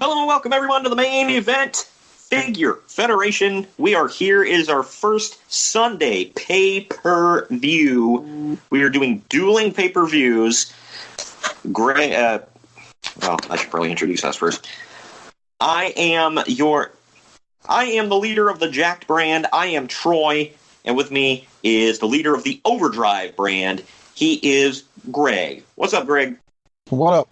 Hello and welcome everyone to the main event, Figure Federation. We are here. It is our first Sunday pay-per-view. We are doing dueling pay-per-views. I should probably introduce us first. I am the leader of the Jakk'd brand. I am Troy, and with me is the leader of the Overdrive brand. He is Greg. What's up, Greg? What up?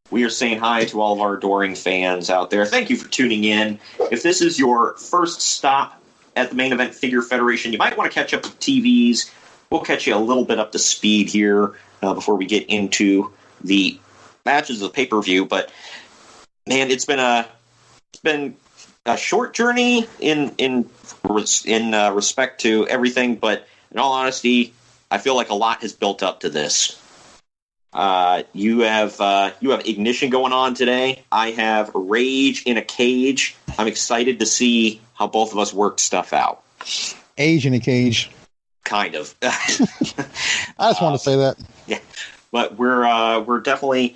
We are saying hi to all of our adoring fans out there. Thank you for tuning in. If this is your first stop at the main event Figure Federation, you might want to catch up with TVs. We'll catch you a little bit up to speed here before we get into the matches of the pay-per-view. But man, it's been a short journey in respect to everything. But in all honesty, I feel like a lot has built up to this. You have Ignition going on today. I have Rage in a Cage. I'm excited to see how both of us work stuff out. Age in a cage. Kind of. I just want to say that. Yeah, but we've definitely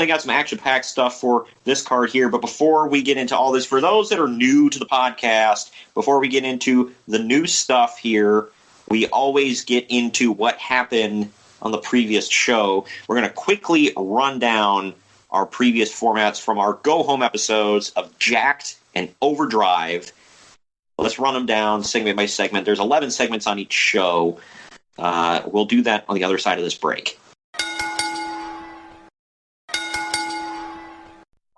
got some action-packed stuff for this card here. But before we get into all this, for those that are new to the podcast, before we get into the new stuff here, we always get into what happened on the previous show. We're going to quickly run down our previous formats from our go-home episodes of Jakk'd and Overdrive. Let's run them down segment by segment. There's 11 segments on each show. We'll do that on the other side of this break. All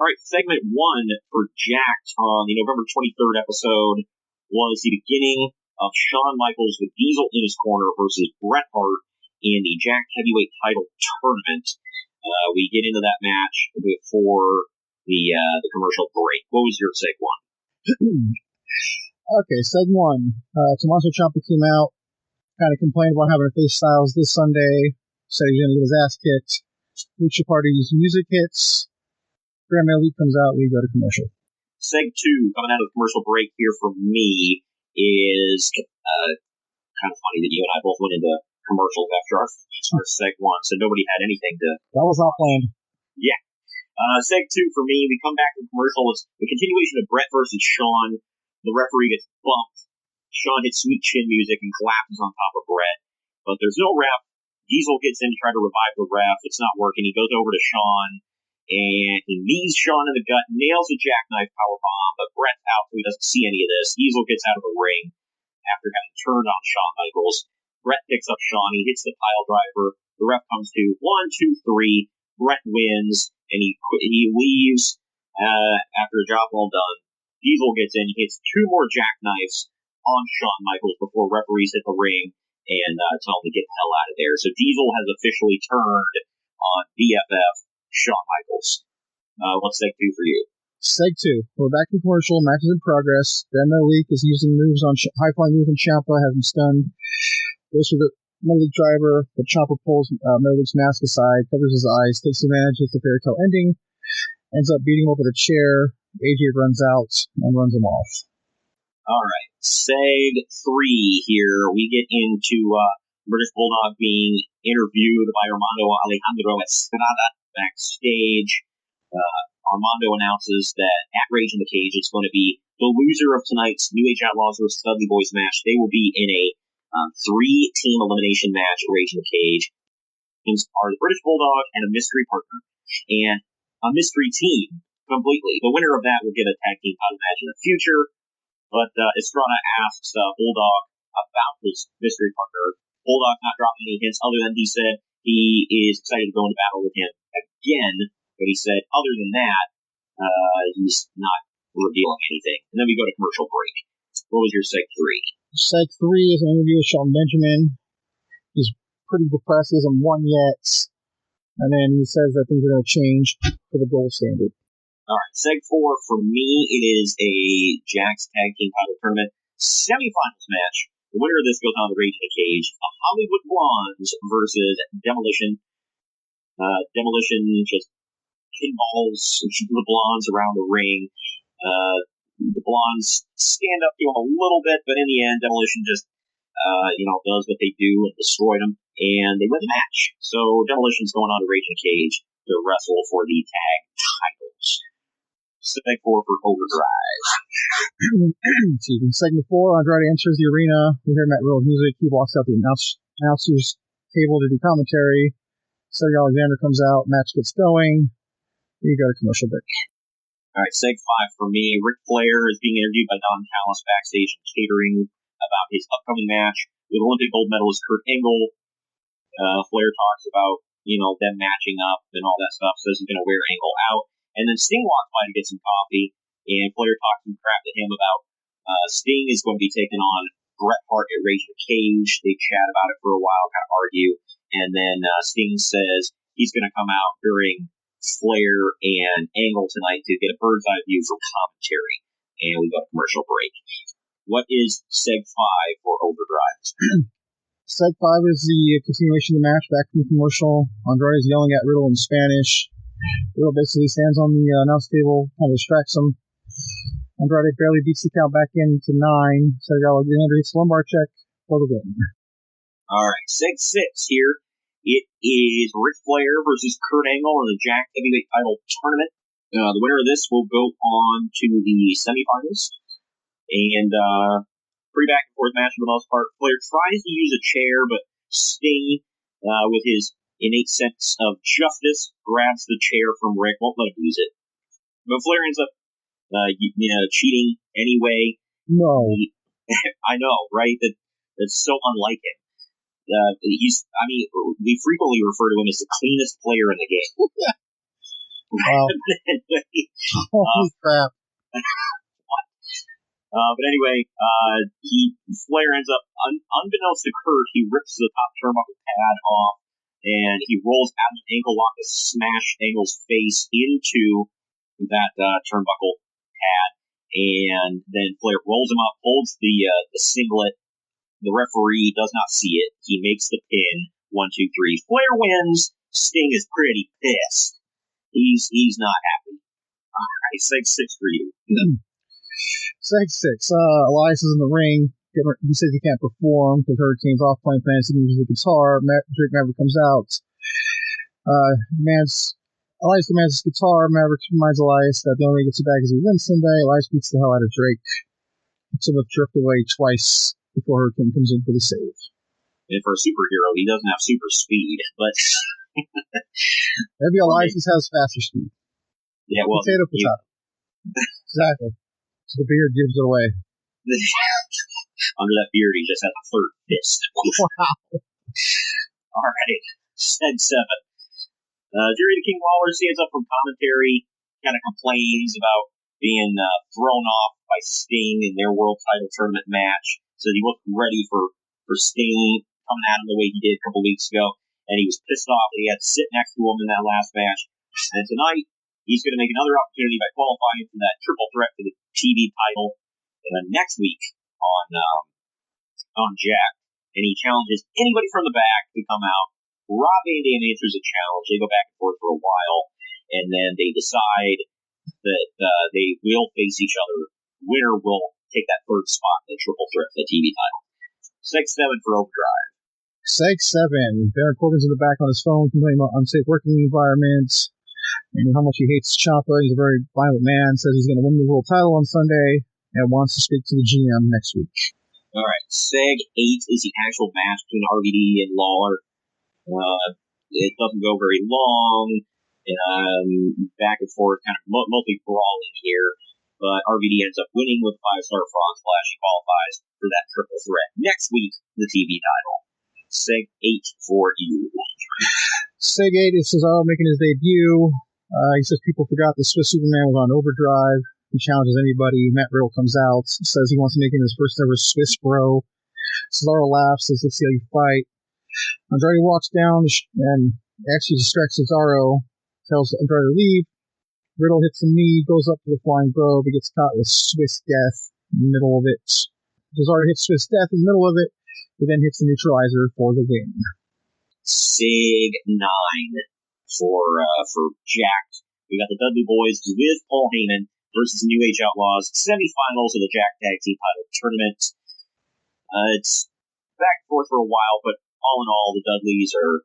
right, segment 1 for Jakk'd on the November 23rd episode was the beginning of Shawn Michaels with Diesel in his corner versus Bret Hart in the Jakk'd Heavyweight Title Tournament. We get into that match before the commercial break. What was your seg 1? Okay, seg 1. Tommaso Ciampa came out, kind of complained about having to face Styles this Sunday, said he's going to get his ass kicked. Lucha Party's music hits. Grand Elite comes out, we go to commercial. Seg 2, coming out of the commercial break here for me, is kind of funny that you and I both went into commercials after our seg 1, so nobody had anything to... That was not planned. Yeah. Seg 2 for me, we come back to commercial. It's the continuation of Bret versus Shawn. The referee gets bumped. Shawn hits sweet chin music and collapses on top of Bret. But there's no ref. Diesel gets in to try to revive the ref. It's not working. He goes over to Shawn, and he knees Shawn in the gut, nails a jackknife powerbomb, but Bret's out, so he doesn't see any of this. Diesel gets out of the ring after having turned on Shawn Michaels. Bret picks up Shawn. He hits the pile driver. The ref comes to 1, 2, 3. Bret wins, and he leaves after a job well done. Diesel gets in. He hits 2 more jackknives on Shawn Michaels before referees hit the ring and tell him to get the hell out of there. So Diesel has officially turned on BFF Shawn Michaels. What's seg 2 for you? Seg 2. We're back in commercial. Match is in progress. Ben Malik is using high-flying moves on Ciampa, has him stunned. Goes for the Malik driver, but Ciampa pulls Malik's mask aside, covers his eyes, takes advantage of the fairy tale ending, ends up beating him up with a chair. AJ runs out and runs him off. All right, seg 3 here. We get into British Bulldog being interviewed by Armando Alejandro Estrada backstage. Armando announces that at Rage in the Cage, it's going to be the loser of tonight's New Age Outlaws versus Dudley Boys match. They will be in a 3-team elimination match at Rage in the Cage. Teams are the British Bulldog and a mystery partner, and a mystery team completely. The winner of that will get a tag team title match in the future. But Estrada asks Bulldog about his mystery partner. Bulldog not dropping any hints other than he said he is excited to go into battle with him again. But he said other than that, he's not revealing anything. And then we go to commercial break. What was your seg 3? Seg 3 is an interview with Shelton Benjamin. He's pretty depressed. He hasn't won yet. And then he says that things are going to change for the gold standard. All right, seg 4 for me, it is a Jakk'd Tag Team Title Tournament semifinals match. The winner of this goes on to Rage in the Cage. The Hollywood Blondes versus Demolition. Demolition just pinballs the Blondes around the ring. The Blondes stand up to him a little bit, but in the end, Demolition just, does what they do and destroyed them, and they win the match. So Demolition's going on to Rage in the Cage to wrestle for the tag titles. Segment 4 for Overdrive. Excuse me. Segment 4, Andrade enters the arena. We hear Matt Riddle's music. He walks out the announcer's table to do commentary. Cedric Alexander comes out. Match gets going. You go to commercial break. All right, Seg 5 for me. Ric Flair is being interviewed by Don Callis backstage and catering about his upcoming match with Olympic gold medalist Kurt Angle. Flair talks about, them matching up and all that stuff, says he's going to wear Angle out. And then Sting walks by to get some coffee, and Flair talks some crap to him about Sting is going to be taking on Bret Hart at Rage the Cage. They chat about it for a while, kind of argue, and then Sting says he's going to come out during Flair and Angle tonight to get a bird's eye view for commentary. And we go to commercial break. What is Seg 5 for Overdrive? Seg 5 is the continuation of the match back from the commercial. Andrade is yelling at Riddle in Spanish. Riddle basically stands on the announce table, kind of distracts him. Andrade barely beats the count back into 9. Cedric Alexander hits lumbar check for the win. All right, Seg 6 here. It is Ric Flair versus Kurt Angle in the Jakk'd Heavyweight Title Tournament. The winner of this will go on to the semifinals. And pretty back and forth match for the most part. Flair tries to use a chair, but Sting, with his innate sense of justice, grabs the chair from Rick, won't let him use it. But Flair ends up, cheating anyway. No. I know, right? That's so unlike him. We frequently refer to him as the cleanest player in the game. Wow. Holy crap. But anyway, Flair ends up, unbeknownst to Kurt, he rips the top turnbuckle pad off, and he rolls out an ankle lock to smash Angle's face into that turnbuckle pad, and then Flair rolls him up, holds the singlet. The referee does not see it. He makes the pin. 1, 2, 3. Flair wins. Sting is pretty pissed. He's not happy. All right, Seg 6 for you. Seg 6. Elias is in the ring. He says he can't perform because Hurricane's off playing fantasy and uses the guitar. Drake Maverick comes out. Elias demands his guitar. Maverick reminds Elias that the only way he gets it back is if he wins Sunday. Elias beats the hell out of Drake. It's him jerked away twice before Hurricane comes in for the save. And for a superhero, he doesn't have super speed, but maybe Elias has faster speed. Yeah, well, potato. Exactly. So the beard gives it away. Under that beard, he just has a third fist. Wow. All right, Seg 7. Jerry the King Lawler stands up from commentary, kind of complains about being thrown off by Sting in their World Title Tournament match. So he wasn't ready for Sting coming at him the way he did a couple weeks ago. And he was pissed off that he had to sit next to him in that last match. And tonight, he's going to make another opportunity by qualifying for that triple threat for the TV title. And then next week on Jack, and he challenges anybody from the back to come out. Rob Van Dam answers a challenge. They go back and forth for a while, and then they decide that they will face each other. Winner will take that third spot in the triple threat for the TV title. Seg 7 for Overdrive. Seg 7. Baron Corbin's in the back on his phone complaining about unsafe working environments and how much he hates Ciampa. He's a very violent man. Says he's going to win the world title on Sunday and wants to speak to the GM next week. All right. Seg 8 is the actual match between RVD and Lawler. It doesn't go very long. Back and forth, kind of mostly brawling here. But RVD ends up winning with 5-star frog splash. He qualifies for that triple threat. Next week, the TV title. Seg 8 for you. Seg 8 is Cesaro making his debut. He says people forgot the Swiss Superman was on Overdrive. He challenges anybody. Matt Riddle comes out, says he wants to make him his first ever Swiss bro. Cesaro laughs, says let's see how you fight. Andrade walks down and actually distracts Cesaro, tells Andrade to leave. Riddle hits the knee, goes up to the flying bro, but gets caught with Swiss Death in the middle of it. Cesaro hits Swiss Death in the middle of it, he then hits the neutralizer for the win. Seg 9 for Jack. We got the Dudley Boys with Paul Heyman versus the New Age Outlaws, semifinals of the Jack Tag Team Title Tournament. It's back and forth for a while, but all in all, the Dudleys are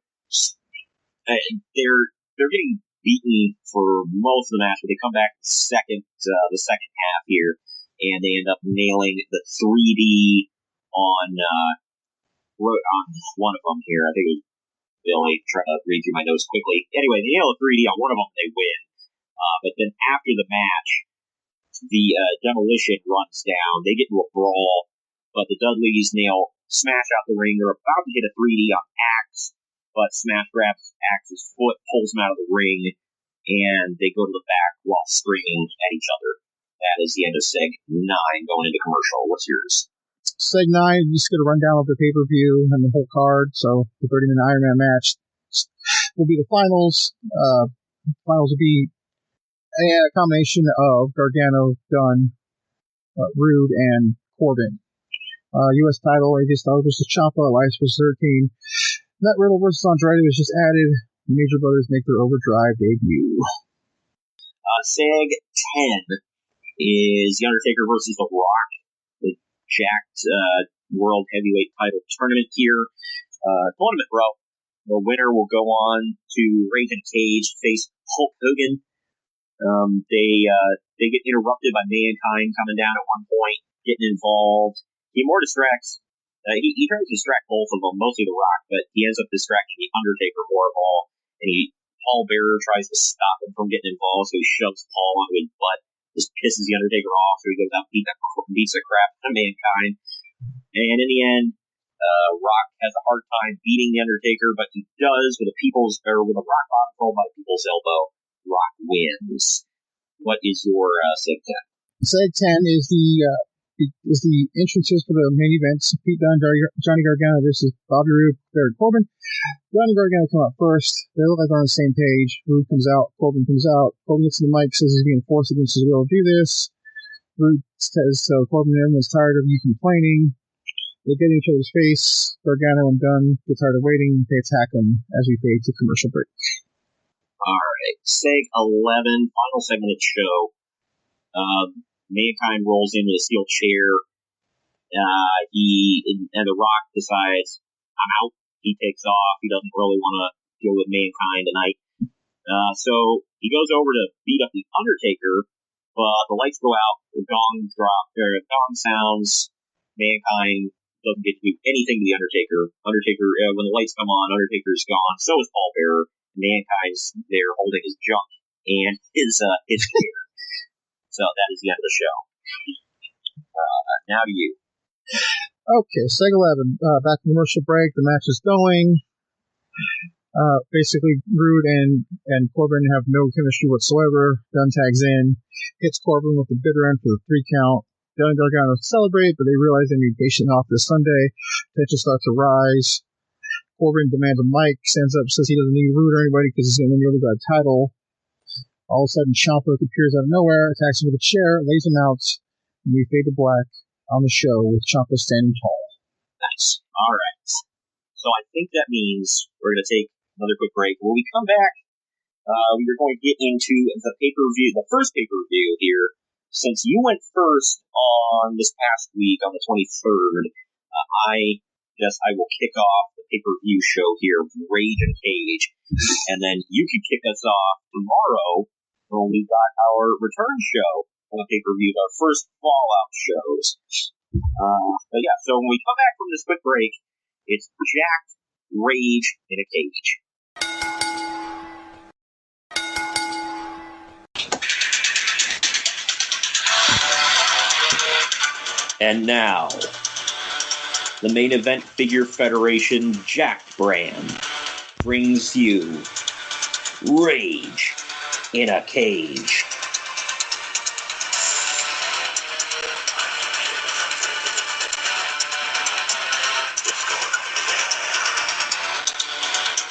they're getting beaten for most of the match, but they come back the second half here, and they end up nailing the 3D on one of them here. I think it was Billy. Trying to read through my notes quickly. Anyway, they nail a 3D on one of them, they win. But then after the match, the Demolition runs down. They get into a brawl, but the Dudleys nail Smash out the ring. They're about to hit a 3D on Axe, but Smash grabs Axe's foot, pulls him out of the ring, and they go to the back while screaming at each other. That is the end of Seg 9 going into commercial. What's yours? Seg 9, just get a rundown of the pay-per-view and the whole card. So the 30-minute Iron Man match will be the finals. Finals will be a combination of Gargano, Dunn, Rude, and Corbin. U.S. title, AJ Styles versus Ciampa, Elias versus Hurricane. Matt Riddle versus Andrade was just added. The Major Brothers make their Overdrive debut. Seg 10 is The Undertaker versus The Rock. The Jakk'd World Heavyweight Title Tournament here. Tournament, bro. The winner will go on to Rage in a Cage, face Hulk Hogan. They get interrupted by Mankind coming down at one point, getting involved. He more distracts. He tries to distract both of them, mostly The Rock, but he ends up distracting The Undertaker more of all. And Paul Bearer tries to stop him from getting involved, so he shoves Paul onto his butt, just pisses The Undertaker off, so he goes out and beats the crap out of Mankind. And in the end, Rock has a hard time beating The Undertaker, but he does with a Rock bottom roll by People's Elbow. Rock wins. What is your Seg 10? Seg 10 is the entrances for the main events. Pete Dunne, Johnny Gargano versus Bobby Roode, Baron Corbin. Johnny Gargano come out first. They look like they're on the same page. Roode comes out. Corbin comes out. Corbin gets to the mic, says he's being forced against his will to do this. Roode says, so Corbin and everyone's tired of you complaining. They get in each other's face. Gargano and Dunne get tired of waiting. They attack him as we fade to commercial break. All right, Seg 11, final segment of the show. Mankind rolls into the steel chair. And The Rock decides, I'm out. He takes off. He doesn't really want to deal with Mankind tonight. So he goes over to beat up The Undertaker, but the lights go out, the gong sounds, Mankind doesn't get to do anything to The Undertaker. When the lights come on, Undertaker's gone. So is Paul Bearer. Mankind's there holding his junk and his chair. So that is the end of the show. Now to you. Okay, Seg 11. Back to commercial break. The match is going. Basically, Rude and Corbin have no chemistry whatsoever. Dunne tags in, hits Corbin with the bitter end for the 3 count. Dunne and Gargano celebrate, but they realize they need patient off this Sunday. Tension starts to rise. Corbin demands a mic, stands up, says he doesn't need Rude or anybody because he's going to win the Overdrive title. All of a sudden, Ciampa appears out of nowhere, attacks him with a chair, lays him out, and we fade to black on the show with Ciampa standing tall. Nice. All right. So I think that means we're going to take another quick break. When we come back, we're going to get into the pay-per-view, the first pay-per-view here. Since you went first on this past week, on the 23rd, I will kick off the pay-per-view show here with Rage and Cage, and then you can kick us off tomorrow when we got our return show on the pay-per-view, our first Fallout shows. But yeah, so when we come back from this quick break, it's Jakk'd, Rage in a Cage. And now, the Main Event Figure Federation Jakk'd brand brings you Rage in a Cage.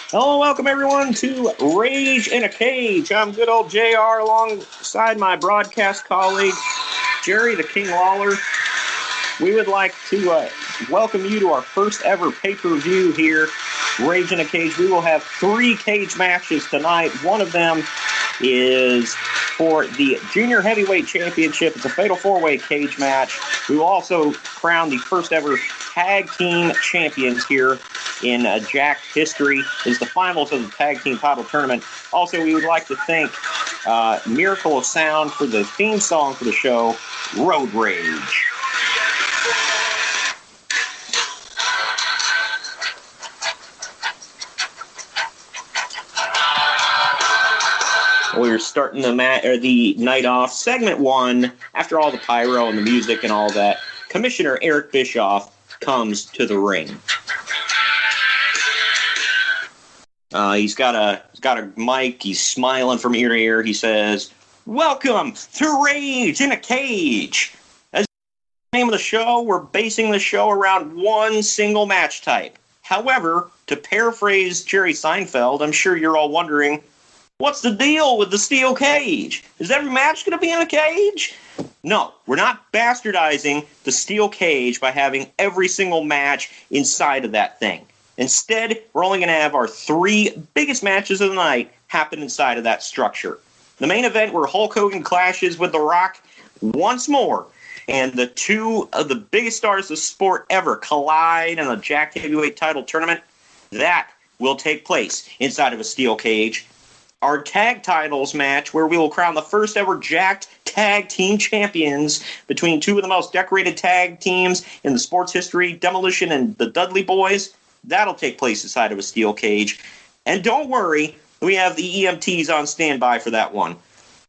Hello and welcome everyone to Rage in a Cage. I'm good old JR alongside my broadcast colleague, Jerry the King Lawler. We would like to welcome you to our first ever pay-per-view here, Rage in a Cage. We will have 3 cage matches tonight. One of them is for the Junior Heavyweight Championship. It's a Fatal 4-Way cage match. We will also crown the first ever Tag Team Champions here in Jakk'd history. Is the finals of the Tag Team Title Tournament. Also, we would like to thank Miracle of Sound for the theme song for the show, Road Rage. We're starting the night off. Segment 1, after all the pyro and the music and all that, Commissioner Eric Bischoff comes to the ring. He's got a mic. He's smiling from ear to ear. He says, "Welcome to Rage in a Cage." As the name of the show, we're basing the show around one single match type. However, to paraphrase Jerry Seinfeld, I'm sure you're all wondering, what's the deal with the steel cage? Is every match going to be in a cage? No, we're not bastardizing the steel cage by having every single match inside of that thing. Instead, we're only going to have our 3 biggest matches of the night happen inside of that structure. The main event where Hulk Hogan clashes with The Rock once more, and the 2 of the biggest stars of sport ever collide in a Jakk'd Heavyweight Title Tournament, that will take place inside of a steel cage. Our tag titles match, where we will crown the first ever Jakk'd Tag Team Champions between 2 of the most decorated tag teams in the sports history, Demolition and the Dudley Boys. That'll take place inside of a steel cage. And don't worry, we have the EMTs on standby for that one.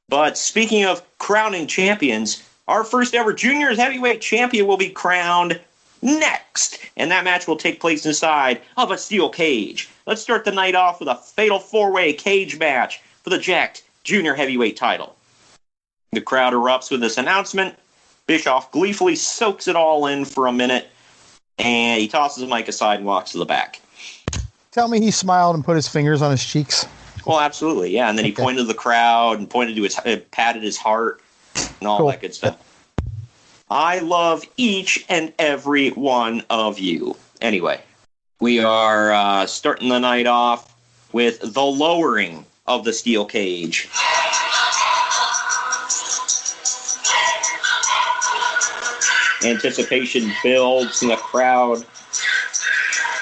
But speaking of crowning champions, our first ever Junior Heavyweight Champion will be crowned next. And that match will take place inside of a steel cage. Let's start the night off with a Fatal 4-Way cage match for the Jakk'd Junior Heavyweight title. The crowd erupts with this announcement. Bischoff gleefully soaks it all in for a minute, and he tosses the mic aside and walks to the back. Tell me he smiled and put his fingers on his cheeks. Well, absolutely, yeah. And then he pointed to the crowd and pointed to patted his heart and all that good stuff. I love each and every one of you. Anyway, we are starting the night off with the lowering of the steel cage. Anticipation builds in the crowd.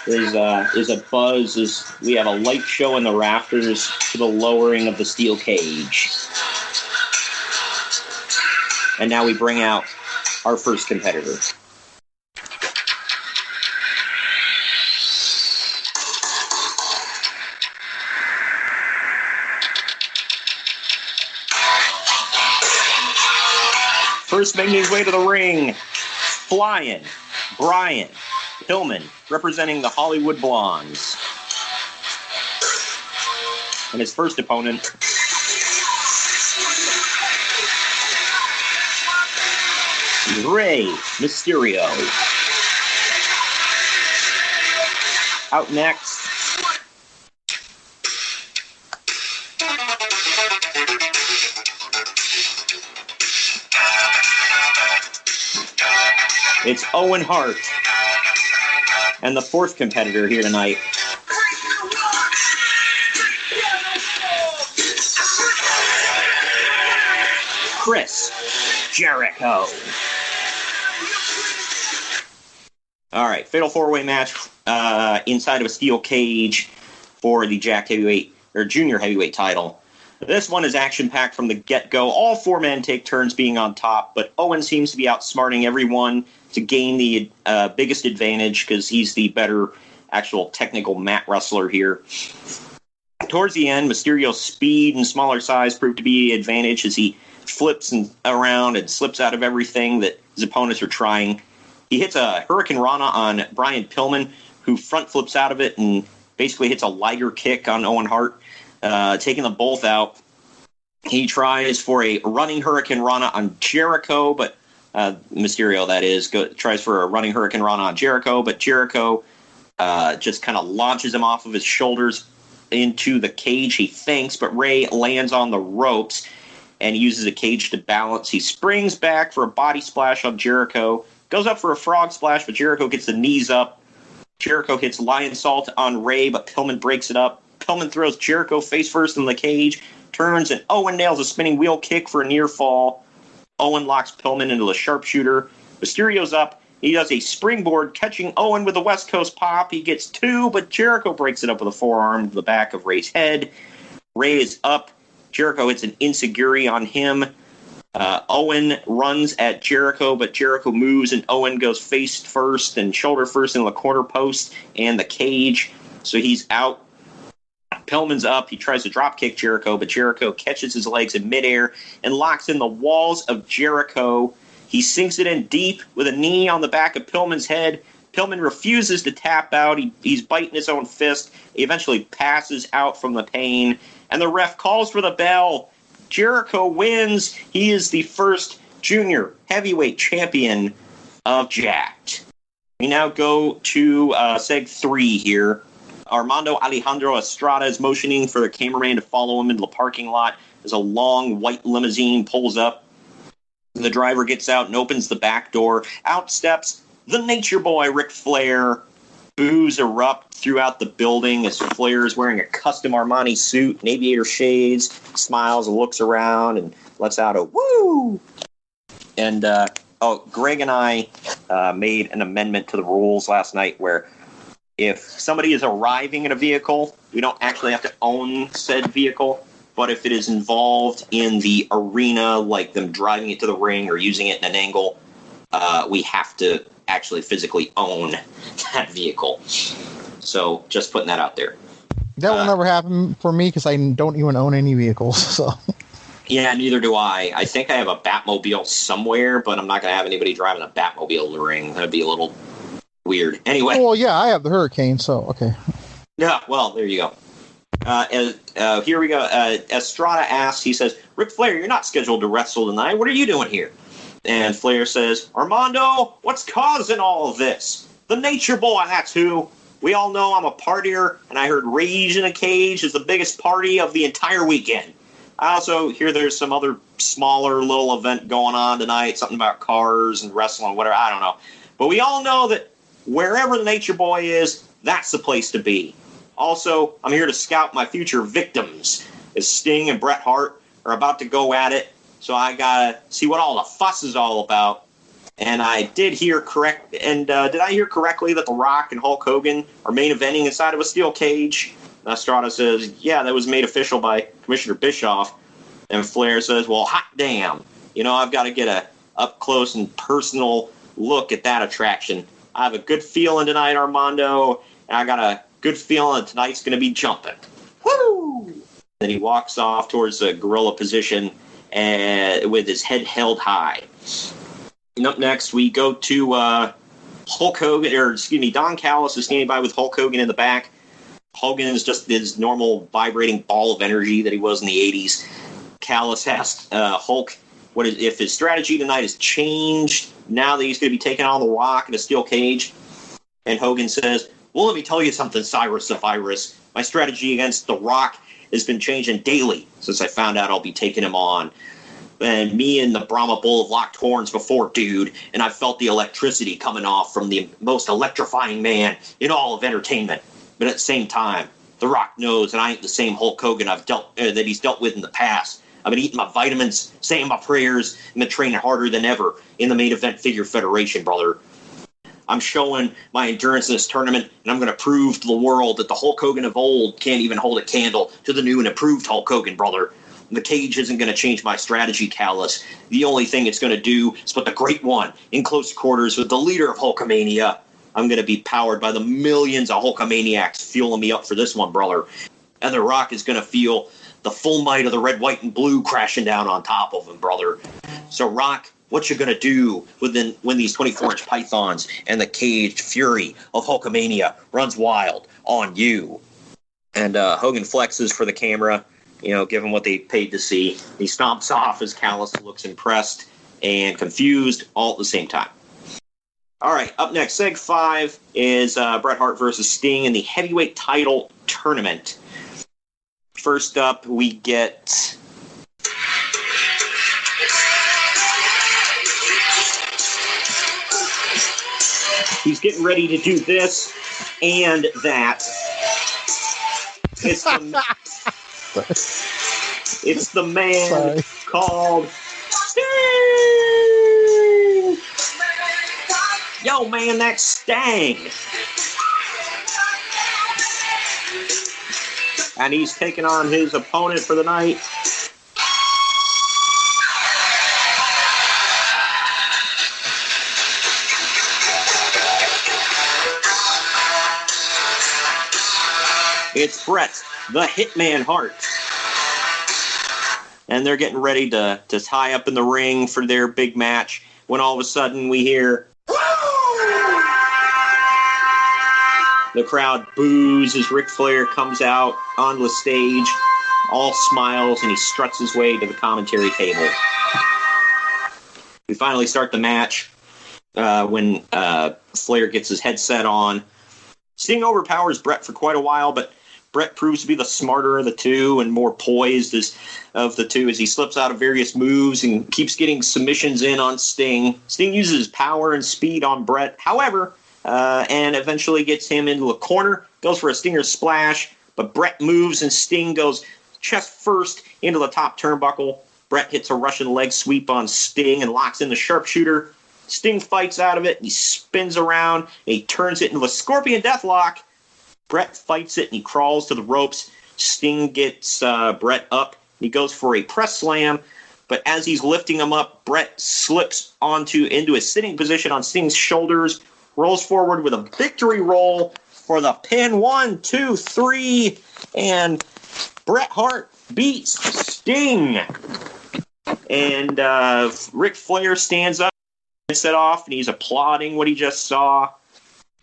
There's a buzz as we have a light show in the rafters for the lowering of the steel cage. And now we bring out our first competitor. First making his way to the ring, flying, Brian Pillman, representing the Hollywood Blondes. And his first opponent, Rey Mysterio. Out next, it's Owen Hart. And the fourth competitor here tonight, Chris Jericho. All right, Fatal 4-Way match inside of a steel cage for the Jakk'd Heavyweight or Junior Heavyweight title. This one is action-packed from the get-go. All 4 men take turns being on top, but Owen seems to be outsmarting everyone to gain the biggest advantage because he's the better actual technical mat wrestler here. Towards the end, Mysterio's speed and smaller size prove to be the advantage as he flips around and slips out of everything that his opponents are trying. He hits a Hurricane Rana on Brian Pillman, who front flips out of it and basically hits a liger kick on Owen Hart, taking them both out. He tries for a running Hurricane Rana on Jericho, but Mysterio, that is, tries for a running Hurricane Rana on Jericho, but Jericho just kind of launches him off of his shoulders into the cage, he thinks, but Rey lands on the ropes and uses the cage to balance. He springs back for a body splash on Jericho, goes up for a frog splash, but Jericho gets the knees up. Jericho hits Lion Salt on Rey, but Pillman breaks it up. Pillman throws Jericho face first in the cage, turns, and Owen nails a spinning wheel kick for a near fall. Owen locks Pillman into a sharpshooter. Mysterio's up. He does a springboard, catching Owen with a West Coast pop. He gets 2, but Jericho breaks it up with a forearm to the back of Ray's head. Ray is up. Jericho hits an enziguri on him. Owen runs at Jericho, but Jericho moves, and Owen goes face first and shoulder first into the corner post and the cage. So he's out. Pillman's up. He tries to drop kick Jericho, but Jericho catches his legs in midair and locks in the walls of Jericho. He sinks it in deep with a knee on the back of Pillman's head. Pillman refuses to tap out. He's biting his own fist. He eventually passes out from the pain, and the ref calls for the bell. Jericho wins. He is the first junior heavyweight champion of Jakk'd. We now go to Seg 3 here. Armando Alejandro Estrada is motioning for the cameraman to follow him into the parking lot as a long white limousine pulls up. The driver gets out and opens the back door. Out steps the Nature Boy, Ric Flair. Boos erupt throughout the building as Flair is wearing a custom Armani suit and aviator shades, smiles and looks around and lets out a woo. And, Greg and I made an amendment to the rules last night where if somebody is arriving in a vehicle, we don't actually have to own said vehicle. But if it is involved in the arena, like them driving it to the ring or using it in an angle, we have to actually physically own that vehicle. So just putting that out there. That will never happen for me because I don't even own any vehicles. So. Yeah, neither do I. I think I have a Batmobile somewhere, but I'm not going to have anybody driving a Batmobile to the ring. That would be a little weird. Anyway. Well, yeah, I have the Hurricane, so okay. Yeah, well, there you go. Here we go. Estrada asks, he says, Ric Flair, you're not scheduled to wrestle tonight. What are you doing here? And Flair says, Armando, what's causing all of this? The Nature Boy, that's who. We all know I'm a partier, and I heard Rage in a Cage is the biggest party of the entire weekend. I also hear there's some other smaller little event going on tonight, something about cars and wrestling, whatever, I don't know. But we all know that wherever the Nature Boy is, that's the place to be. Also, I'm here to scout my future victims, as Sting and Bret Hart are about to go at it. So I gotta see what all the fuss is all about. And I did hear did I hear correctly that The Rock and Hulk Hogan are main eventing inside of a steel cage? And Estrada says, yeah, that was made official by Commissioner Bischoff. And Flair says, well, hot damn. You know, I've got to get a up close and personal look at that attraction. I have a good feeling tonight, Armando, and I got a good feeling that tonight's going to be jumping. Woo! Then he walks off towards the gorilla position with his head held high. And up next, we go to Hulk Hogan, Don Callis is standing by with Hulk Hogan in the back. Hogan is just his normal vibrating ball of energy that he was in the 80s. Callis asked Hulk if his strategy tonight has changed now that he's going to be taking on The Rock in a steel cage. And Hogan says, well, let me tell you something, Cyrus the Virus. My strategy against The Rock has been changing daily since I found out I'll be taking him on. And me and the Brahma Bull have locked horns before, dude, and I've felt the electricity coming off from the most electrifying man in all of entertainment. But at the same time, The Rock knows that I ain't the same Hulk Hogan that he's dealt with in the past. I've been eating my vitamins, saying my prayers, and been training harder than ever in the Main Event Figure Federation, brother. I'm showing my endurance in this tournament, and I'm going to prove to the world that the Hulk Hogan of old can't even hold a candle to the new and improved Hulk Hogan, brother. The cage isn't going to change my strategy, Callis. The only thing it's going to do is put the Great One in close quarters with the leader of Hulkamania. I'm going to be powered by the millions of Hulkamaniacs fueling me up for this one, brother. And The Rock is going to feel the full might of the red, white, and blue crashing down on top of him, brother. So, Rock, what you going to do when these 24-inch pythons and the caged fury of Hulkamania runs wild on you? And Hogan flexes for the camera, given what they paid to see. He stomps off as Callis looks impressed and confused all at the same time. All right, up next, Seg 5 is Bret Hart versus Sting in the Heavyweight Title Tournament. First up, we get... He's getting ready to do this and that. It's It's the man Sorry. called Sting! Yo, man, that's Stang. And he's taking on his opponent for the night. It's Bret, the Hitman Hart. And they're getting ready to tie up in the ring for their big match when all of a sudden we hear the crowd boos as Ric Flair comes out onto the stage, all smiles, and he struts his way to the commentary table. We finally start the match when Flair gets his headset on. Sting overpowers Bret for quite a while, but Bret proves to be the smarter of the two and more poised of the two as he slips out of various moves and keeps getting submissions in on Sting. Sting uses his power and speed on Bret, however, and eventually gets him into a corner, goes for a Stinger splash, but Bret moves and Sting goes chest first into the top turnbuckle. Bret hits a Russian leg sweep on Sting and locks in the sharpshooter. Sting fights out of it, and he spins around, and he turns it into a Scorpion Deathlock. Bret fights it, and he crawls to the ropes. Sting gets Bret up. He goes for a press slam, but as he's lifting him up, Bret slips into a sitting position on Sting's shoulders, rolls forward with a victory roll for the pin. 1, 2, 3, and Bret Hart beats Sting. And Ric Flair stands up, set off, and he's applauding what he just saw.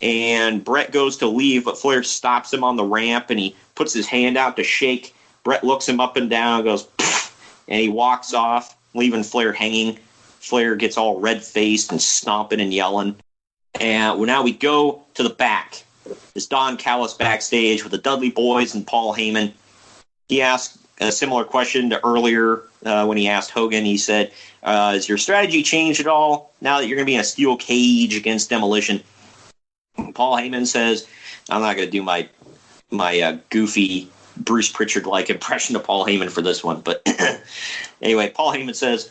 And Bret goes to leave, but Flair stops him on the ramp, and he puts his hand out to shake. Bret looks him up and down, goes, and he walks off, leaving Flair hanging. Flair gets all red-faced and stomping and yelling. And now we go to the back. There's Don Callis backstage with the Dudley Boys and Paul Heyman. He asked a similar question to earlier when he asked Hogan. He said, has your strategy changed at all now that you're going to be in a steel cage against Demolition? Paul Heyman says, I'm not going to do my goofy Bruce Pritchard-like impression of Paul Heyman for this one. But anyway, Paul Heyman says,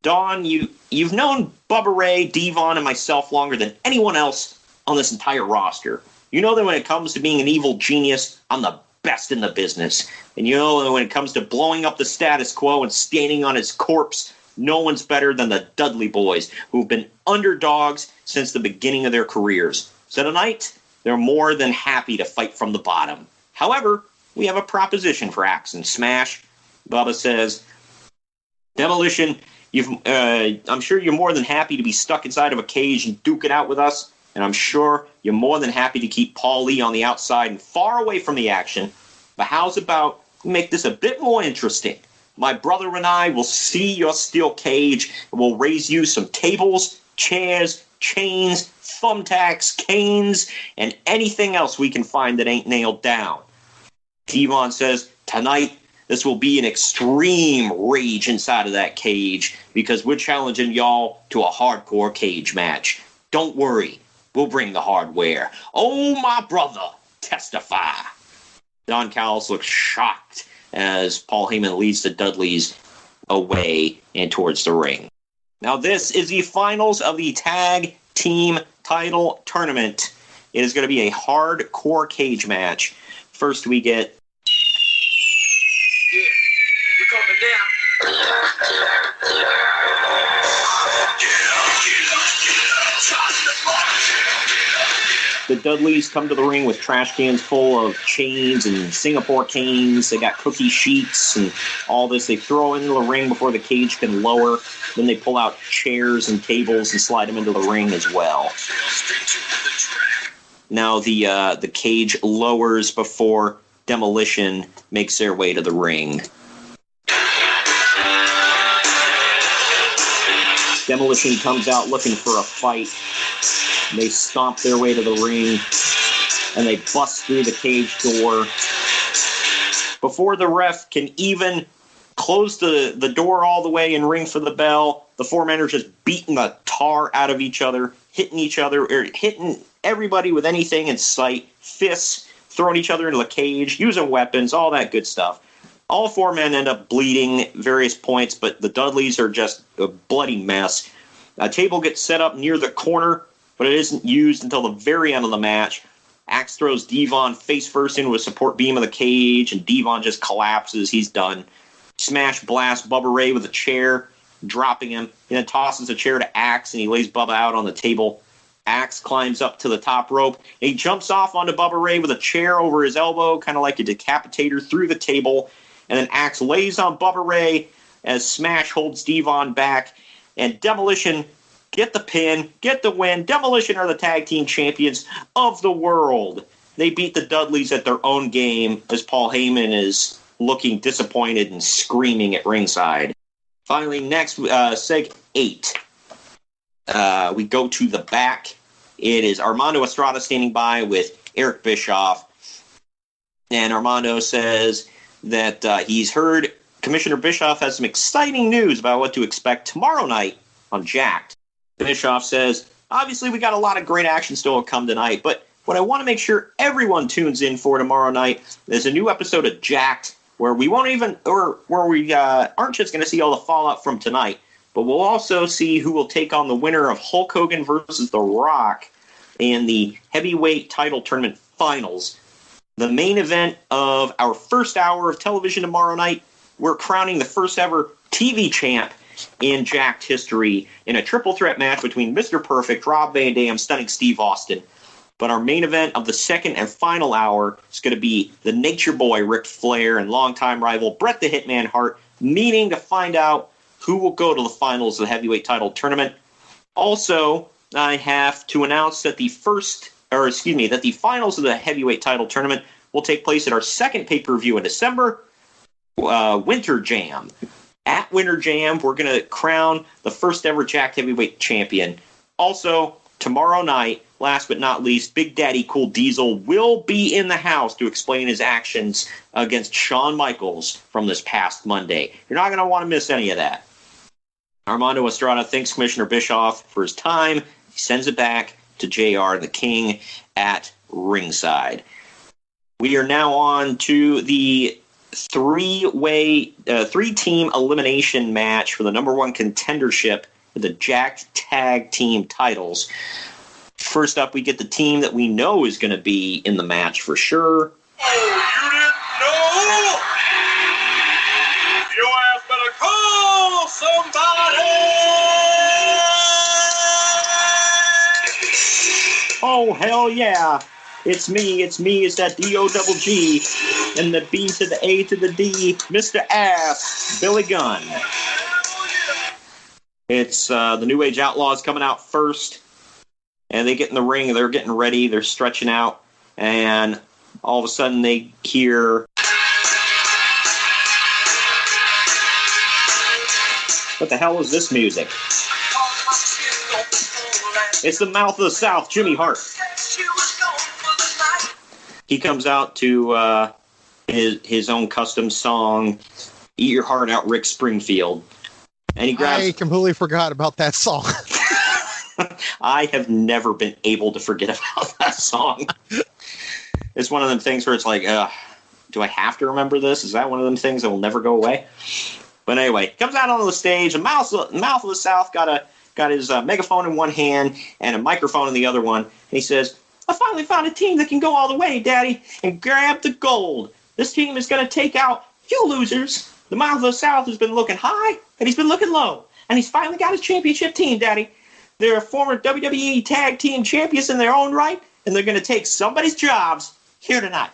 Don, you've known Bubba Ray, Devon, and myself longer than anyone else on this entire roster. You know that when it comes to being an evil genius, I'm the best in the business. And you know that when it comes to blowing up the status quo and standing on its corpse, no one's better than the Dudley Boys, who've been underdogs since the beginning of their careers. So tonight, they're more than happy to fight from the bottom. However, we have a proposition for Axe and Smash. Bubba says, Demolition, I'm sure you're more than happy to be stuck inside of a cage and duke it out with us. And I'm sure you're more than happy to keep Paul Lee on the outside and far away from the action. But how's about we make this a bit more interesting? My brother and I will see your steel cage and we'll raise you some tables, chairs, chains, thumbtacks, canes, and anything else we can find that ain't nailed down. Devon says, tonight, this will be an extreme rage inside of that cage because we're challenging y'all to a hardcore cage match. Don't worry, we'll bring the hardware. Oh, my brother, testify. Don Callis looks shocked as Paul Heyman leads the Dudleys away and towards the ring. Now, this is the finals of the Tag Team Title Tournament. It is going to be a hardcore cage match. First, we get... Yeah, you're coming down. The Dudleys come to the ring with trash cans full of chains and Singapore canes. They got cookie sheets and all this. They throw into the ring before the cage can lower. Then they pull out chairs and tables and slide them into the ring as well. Now the cage lowers before Demolition makes their way to the ring. Demolition comes out looking for a fight. They stomp their way to the ring, and they bust through the cage door. Before the ref can even close the door all the way and ring for the bell, the four men are just beating the tar out of each other, hitting everybody with anything in sight, fists, throwing each other into the cage, using weapons, all that good stuff. All four men end up bleeding at various points, but the Dudleys are just a bloody mess. A table gets set up near the corner, but it isn't used until the very end of the match. Axe throws Devon face first into a support beam of the cage, and Devon just collapses. He's done. Smash blasts Bubba Ray with a chair, dropping him. He then tosses a chair to Axe, and he lays Bubba out on the table. Axe climbs up to the top rope. And he jumps off onto Bubba Ray with a chair over his elbow, kind of like a decapitator through the table. And then Axe lays on Bubba Ray as Smash holds Devon back. And Demolition get the pin, get the win. Demolition are the tag team champions of the world. They beat the Dudleys at their own game as Paul Heyman is looking disappointed and screaming at ringside. Finally, next, Seg 8. We go to the back. It is Armando Estrada standing by with Eric Bischoff. And Armando says that he's heard Commissioner Bischoff has some exciting news about what to expect tomorrow night on Jakk'd. Bischoff says, obviously we got a lot of great action still to come tonight, but what I want to make sure everyone tunes in for tomorrow night is a new episode of Jakk'd where we won't even, or where we aren't just going to see all the fallout from tonight, but we'll also see who will take on the winner of Hulk Hogan versus The Rock in the Heavyweight Title Tournament Finals. The main event of our first hour of television tomorrow night, we're crowning the first ever TV champ in Jakk'd history in a triple threat match between Mr. Perfect, Rob Van Dam, Stunning Steve Austin. But our main event of the second and final hour is going to be the Nature Boy Ric Flair and longtime rival Bret the Hitman Hart meeting to find out who will go to the finals of the Heavyweight Title Tournament. Also, I have to announce that the finals of the Heavyweight Title Tournament will take place at our second pay-per-view in December, Winter Jam. At Winter Jam, we're going to crown the first ever Jakk'd Heavyweight Champion. Also, tomorrow night, last but not least, Big Daddy Cool Diesel will be in the house to explain his actions against Shawn Michaels from this past Monday. You're not going to want to miss any of that. Armando Estrada thanks Commissioner Bischoff for his time. He sends it back to JR, the King, at ringside. We are now on to the three-team elimination match for the number one contendership for the Jakk'd Tag Team titles. First up, we get the team that we know is going to be in the match for sure. Oh, you didn't know? Your ass better call somebody! Oh, hell yeah. It's me, it's that D-O-double-G, and the B to the A to the D, Mr. Ass, Billy Gunn. It's the New Age Outlaws coming out first, and they get in the ring, they're getting ready, they're stretching out, and all of a sudden they hear... What the hell is this music? It's the Mouth of the South, Jimmy Hart. He comes out to his own custom song, Eat Your Heart Out, Rick Springfield. And he grabs... I completely forgot about that song. I have never been able to forget about that song. It's one of them things where it's like, do I have to remember this? Is that one of them things that will never go away? But anyway, comes out on the stage, the Mouth of the South got his megaphone in one hand and a microphone in the other one, and he says, I finally found a team that can go all the way, Daddy, and grab the gold. This team is going to take out you losers. The Mouth of the South has been looking high, and he's been looking low. And he's finally got his championship team, Daddy. They're former WWE Tag Team Champions in their own right, and they're going to take somebody's jobs here tonight.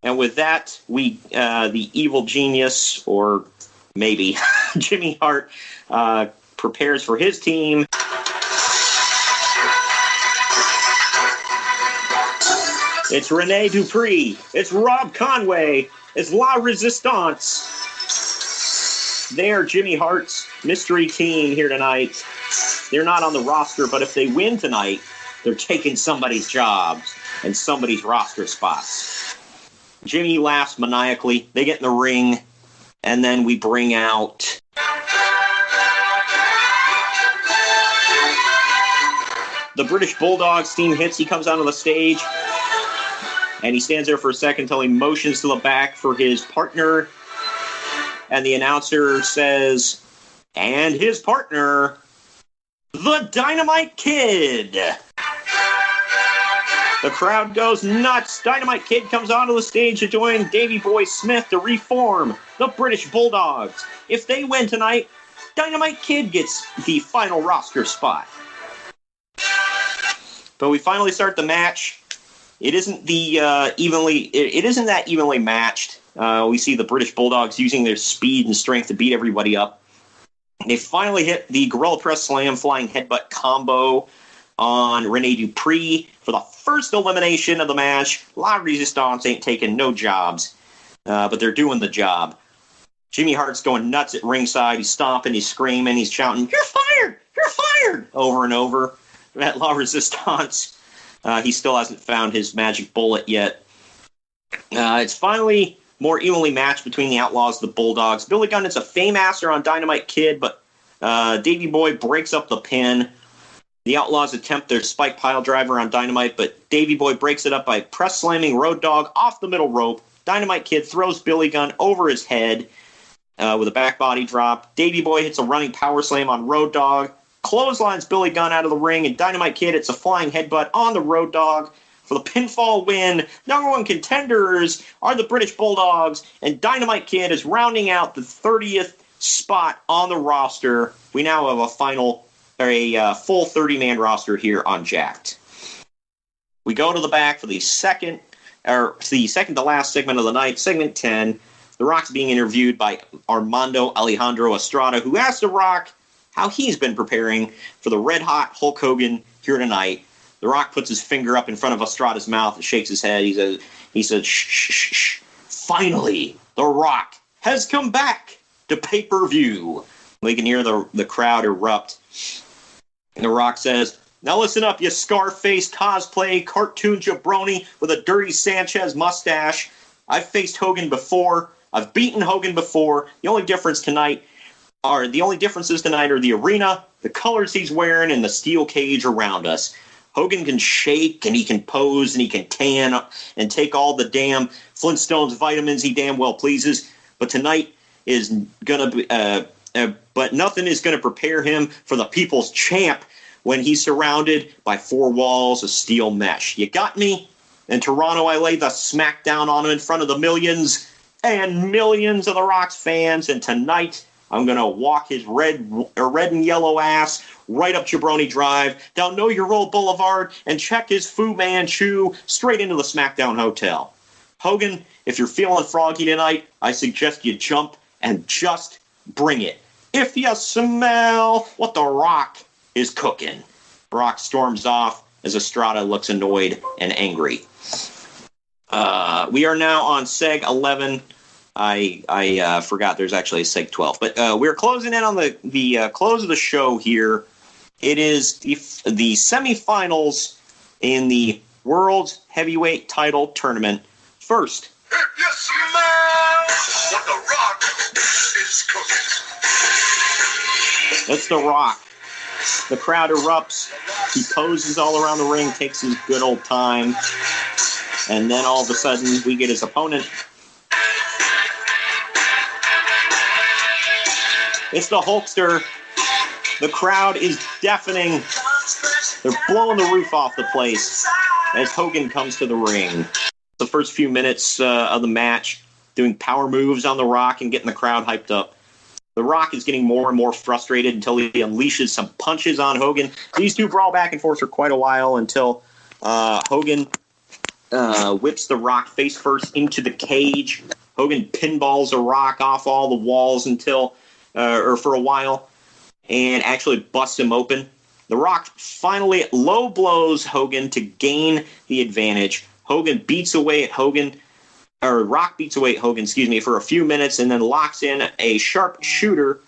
And with that, the evil genius, or maybe Jimmy Hart, prepares for his team. It's Rene Dupree. It's Rob Conway. It's La Resistance. They're Jimmy Hart's mystery team here tonight. They're not on the roster, but if they win tonight, they're taking somebody's jobs and somebody's roster spots. Jimmy laughs maniacally. They get in the ring, and then we bring out... the British Bulldogs team hits. He comes onto the stage. And he stands there for a second until he motions to the back for his partner. And the announcer says, and his partner, the Dynamite Kid. The crowd goes nuts. Dynamite Kid comes onto the stage to join Davey Boy Smith to reform the British Bulldogs. If they win tonight, Dynamite Kid gets the final roster spot. But we finally start the match. It isn't the it isn't that evenly matched. We see the British Bulldogs using their speed and strength to beat everybody up. They finally hit the Gorilla Press Slam flying headbutt combo on Rene Dupree for the first elimination of the match. La Resistance ain't taking no jobs, but they're doing the job. Jimmy Hart's going nuts at ringside. He's stomping, he's screaming, he's shouting, "You're fired! You're fired!" over and over at La Resistance. He still hasn't found his magic bullet yet. It's finally more evenly matched between the Outlaws and the Bulldogs. Billy Gunn is a Fame-master on Dynamite Kid, but Davey Boy breaks up the pin. The Outlaws attempt their spike pile driver on Dynamite, but Davey Boy breaks it up by press slamming Road Dogg off the middle rope. Dynamite Kid throws Billy Gunn over his head with a back body drop. Davey Boy hits a running power slam on Road Dogg, clotheslines Billy Gunn out of the ring, and Dynamite Kid hits a flying headbutt on the Road Dogg for the pinfall win. Number one contenders are the British Bulldogs, and Dynamite Kid is rounding out the 30th spot on the roster. We now have a full 30-man roster here on Jakk'd. We go to the back for the second to last segment of the night, segment 10. The Rock's being interviewed by Armando Alejandro Estrada, who asked The Rock how he's been preparing for the red-hot Hulk Hogan here tonight. The Rock puts his finger up in front of Estrada's mouth and shakes his head. He says, shh, shh, shh. Finally, The Rock has come back to pay-per-view. We can hear the crowd erupt. And The Rock says, now listen up, you scar-faced cosplay cartoon jabroni with a dirty Sanchez mustache. I've faced Hogan before. I've beaten Hogan before. The only differences tonight are the arena, the colors he's wearing, and the steel cage around us. Hogan can shake, and he can pose, and he can tan, and take all the damn Flintstones vitamins he damn well pleases. But tonight is gonna be, but nothing is gonna prepare him for the people's champ when he's surrounded by four walls of steel mesh. You got me? In Toronto, I laid the smackdown on him in front of the millions and millions of The Rock's fans, and tonight I'm going to walk his red and yellow ass right up Jabroni Drive, down Know Your Role Boulevard, and check his Fu Manchu straight into the SmackDown Hotel. Hogan, if you're feeling froggy tonight, I suggest you jump and just bring it. If you smell what The Rock is cooking. Rock storms off as Estrada looks annoyed and angry. We are now on Seg 11. I forgot there's actually a Seg 12. But we're closing in on the close of the show here. It is the semifinals in the World Heavyweight Title Tournament. First. If you smell what The Rock is cooking. It's The Rock. The crowd erupts. He poses all around the ring, takes his good old time. And then all of a sudden, we get his opponent. It's the Hulkster. The crowd is deafening. They're blowing the roof off the place as Hogan comes to the ring. The first few minutes of the match, doing power moves on The Rock and getting the crowd hyped up. The Rock is getting more and more frustrated until he unleashes some punches on Hogan. These two brawl back and forth for quite a while until Hogan whips The Rock face first into the cage. Hogan pinballs The Rock off all the walls for a while and actually busts him open. The Rock finally low blows Hogan to gain the advantage. Rock beats away at Hogan, for a few minutes and then locks in a sharp shooter.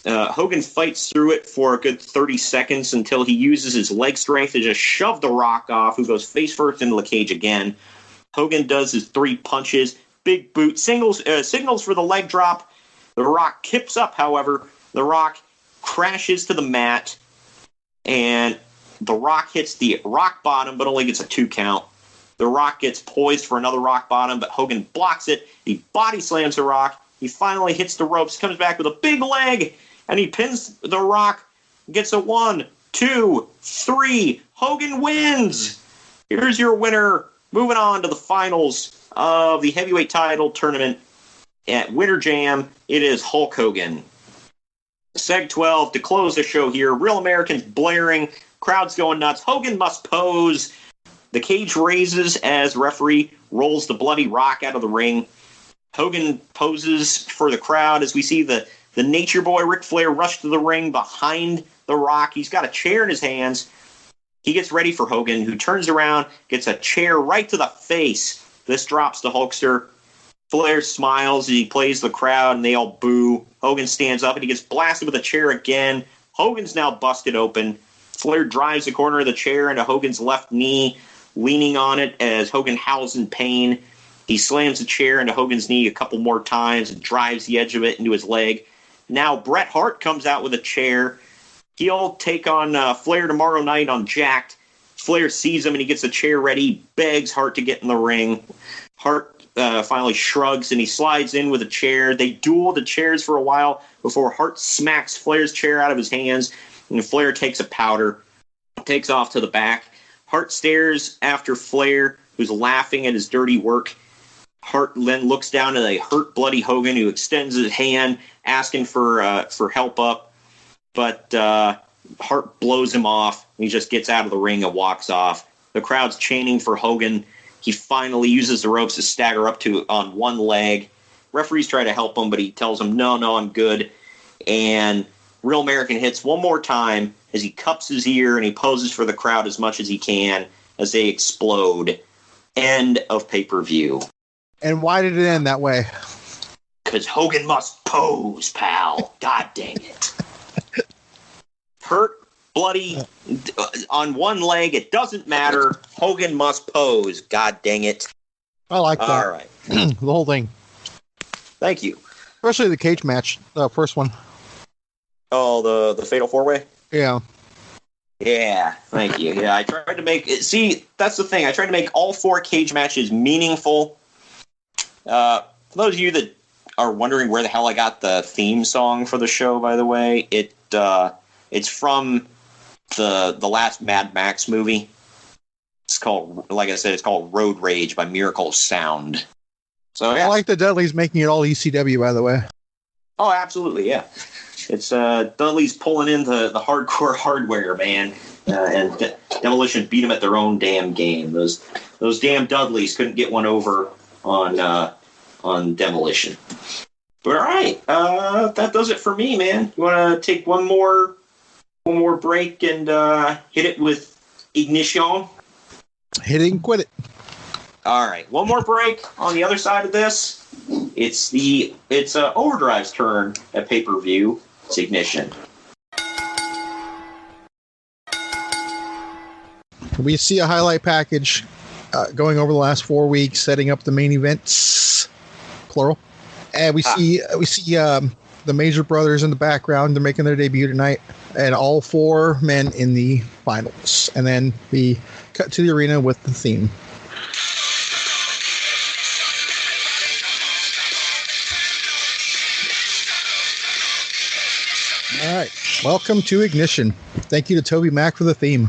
Hogan fights through it for a good 30 seconds until he uses his leg strength to just shove The Rock off, who goes face first into the cage again. Hogan does his three punches, big boot, signals for the leg drop. The Rock kips up, however. The Rock crashes to the mat, and The Rock hits the rock bottom, but only gets a 2 count. The Rock gets poised for another rock bottom, but Hogan blocks it. He body slams The Rock. He finally hits the ropes, comes back with a big leg, and he pins The Rock. Gets a 1, 2, 3. Hogan wins. Here's your winner. Moving on to the finals of the heavyweight title tournament at Winter Jam. It is Hulk Hogan. Seg 12 to close the show here. Real Americans blaring. Crowd's going nuts. Hogan must pose. The cage raises as referee rolls the bloody Rock out of the ring. Hogan poses for the crowd as we see the Nature Boy Ric Flair rush to the ring behind the Rock. He's got a chair in his hands. He gets ready for Hogan, who turns around, gets a chair right to the face. This drops the Hulkster. Flair smiles as he plays the crowd, and they all boo. Hogan stands up, and he gets blasted with a chair again. Hogan's now busted open. Flair drives the corner of the chair into Hogan's left knee, leaning on it as Hogan howls in pain. He slams the chair into Hogan's knee a couple more times and drives the edge of it into his leg. Now Bret Hart comes out with a chair. He'll take on Flair tomorrow night on Jakk'd. Flair sees him and he gets a chair ready, begs Hart to get in the ring. Hart finally shrugs and he slides in with a chair. They duel the chairs for a while before Hart smacks Flair's chair out of his hands, and Flair takes a powder, takes off to the back. Hart stares after Flair, who's laughing at his dirty work. Hart then looks down at a hurt, bloody Hogan, who extends his hand, asking for help up. But Hart blows him off. He just gets out of the ring and walks off. The crowd's chanting for Hogan. He finally uses the ropes to stagger up to on one leg. Referees try to help him, but he tells them, no, I'm good. And Real American hits one more time as he cups his ear and he poses for the crowd as much as he can as they explode. End of pay-per-view. And why did it end that way? Because Hogan must pose, pal. God dang it. Hurt, bloody, on one leg, it doesn't matter. Hogan must pose. God dang it. I like that. All right. The whole thing. Thank you. Especially the cage match, the first one. Oh, the Fatal 4-Way? Yeah. Yeah, thank you. Yeah, I tried to make... See, that's the thing. I tried to make all 4 cage matches meaningful. For those of you that are wondering where the hell I got the theme song for the show, by the way, it's from the last Mad Max movie. It's called, like I said, it's called Road Rage by Miracle of Sound. So yeah. I like the Dudleys making it all ECW, by the way. Oh, absolutely, yeah. It's Dudley's pulling in the hardcore hardware, man, and Demolition beat them at their own damn game. Those damn Dudleys couldn't get one over on Demolition. But all right, that does it for me, man. You want to take one more break and hit it with Ignition? Hit it and quit it. All right, one more break. On the other side of this, it's Overdrive's turn at pay-per-view. It's Ignition. We see a highlight package going over the last 4 weeks, setting up the main events, plural. And we see the Major Brothers in the background. They're making their debut tonight, and all 4 men in the finals. And then we cut to the arena with the theme. All right. Welcome to Ignition. Thank you to Toby Mac for the theme.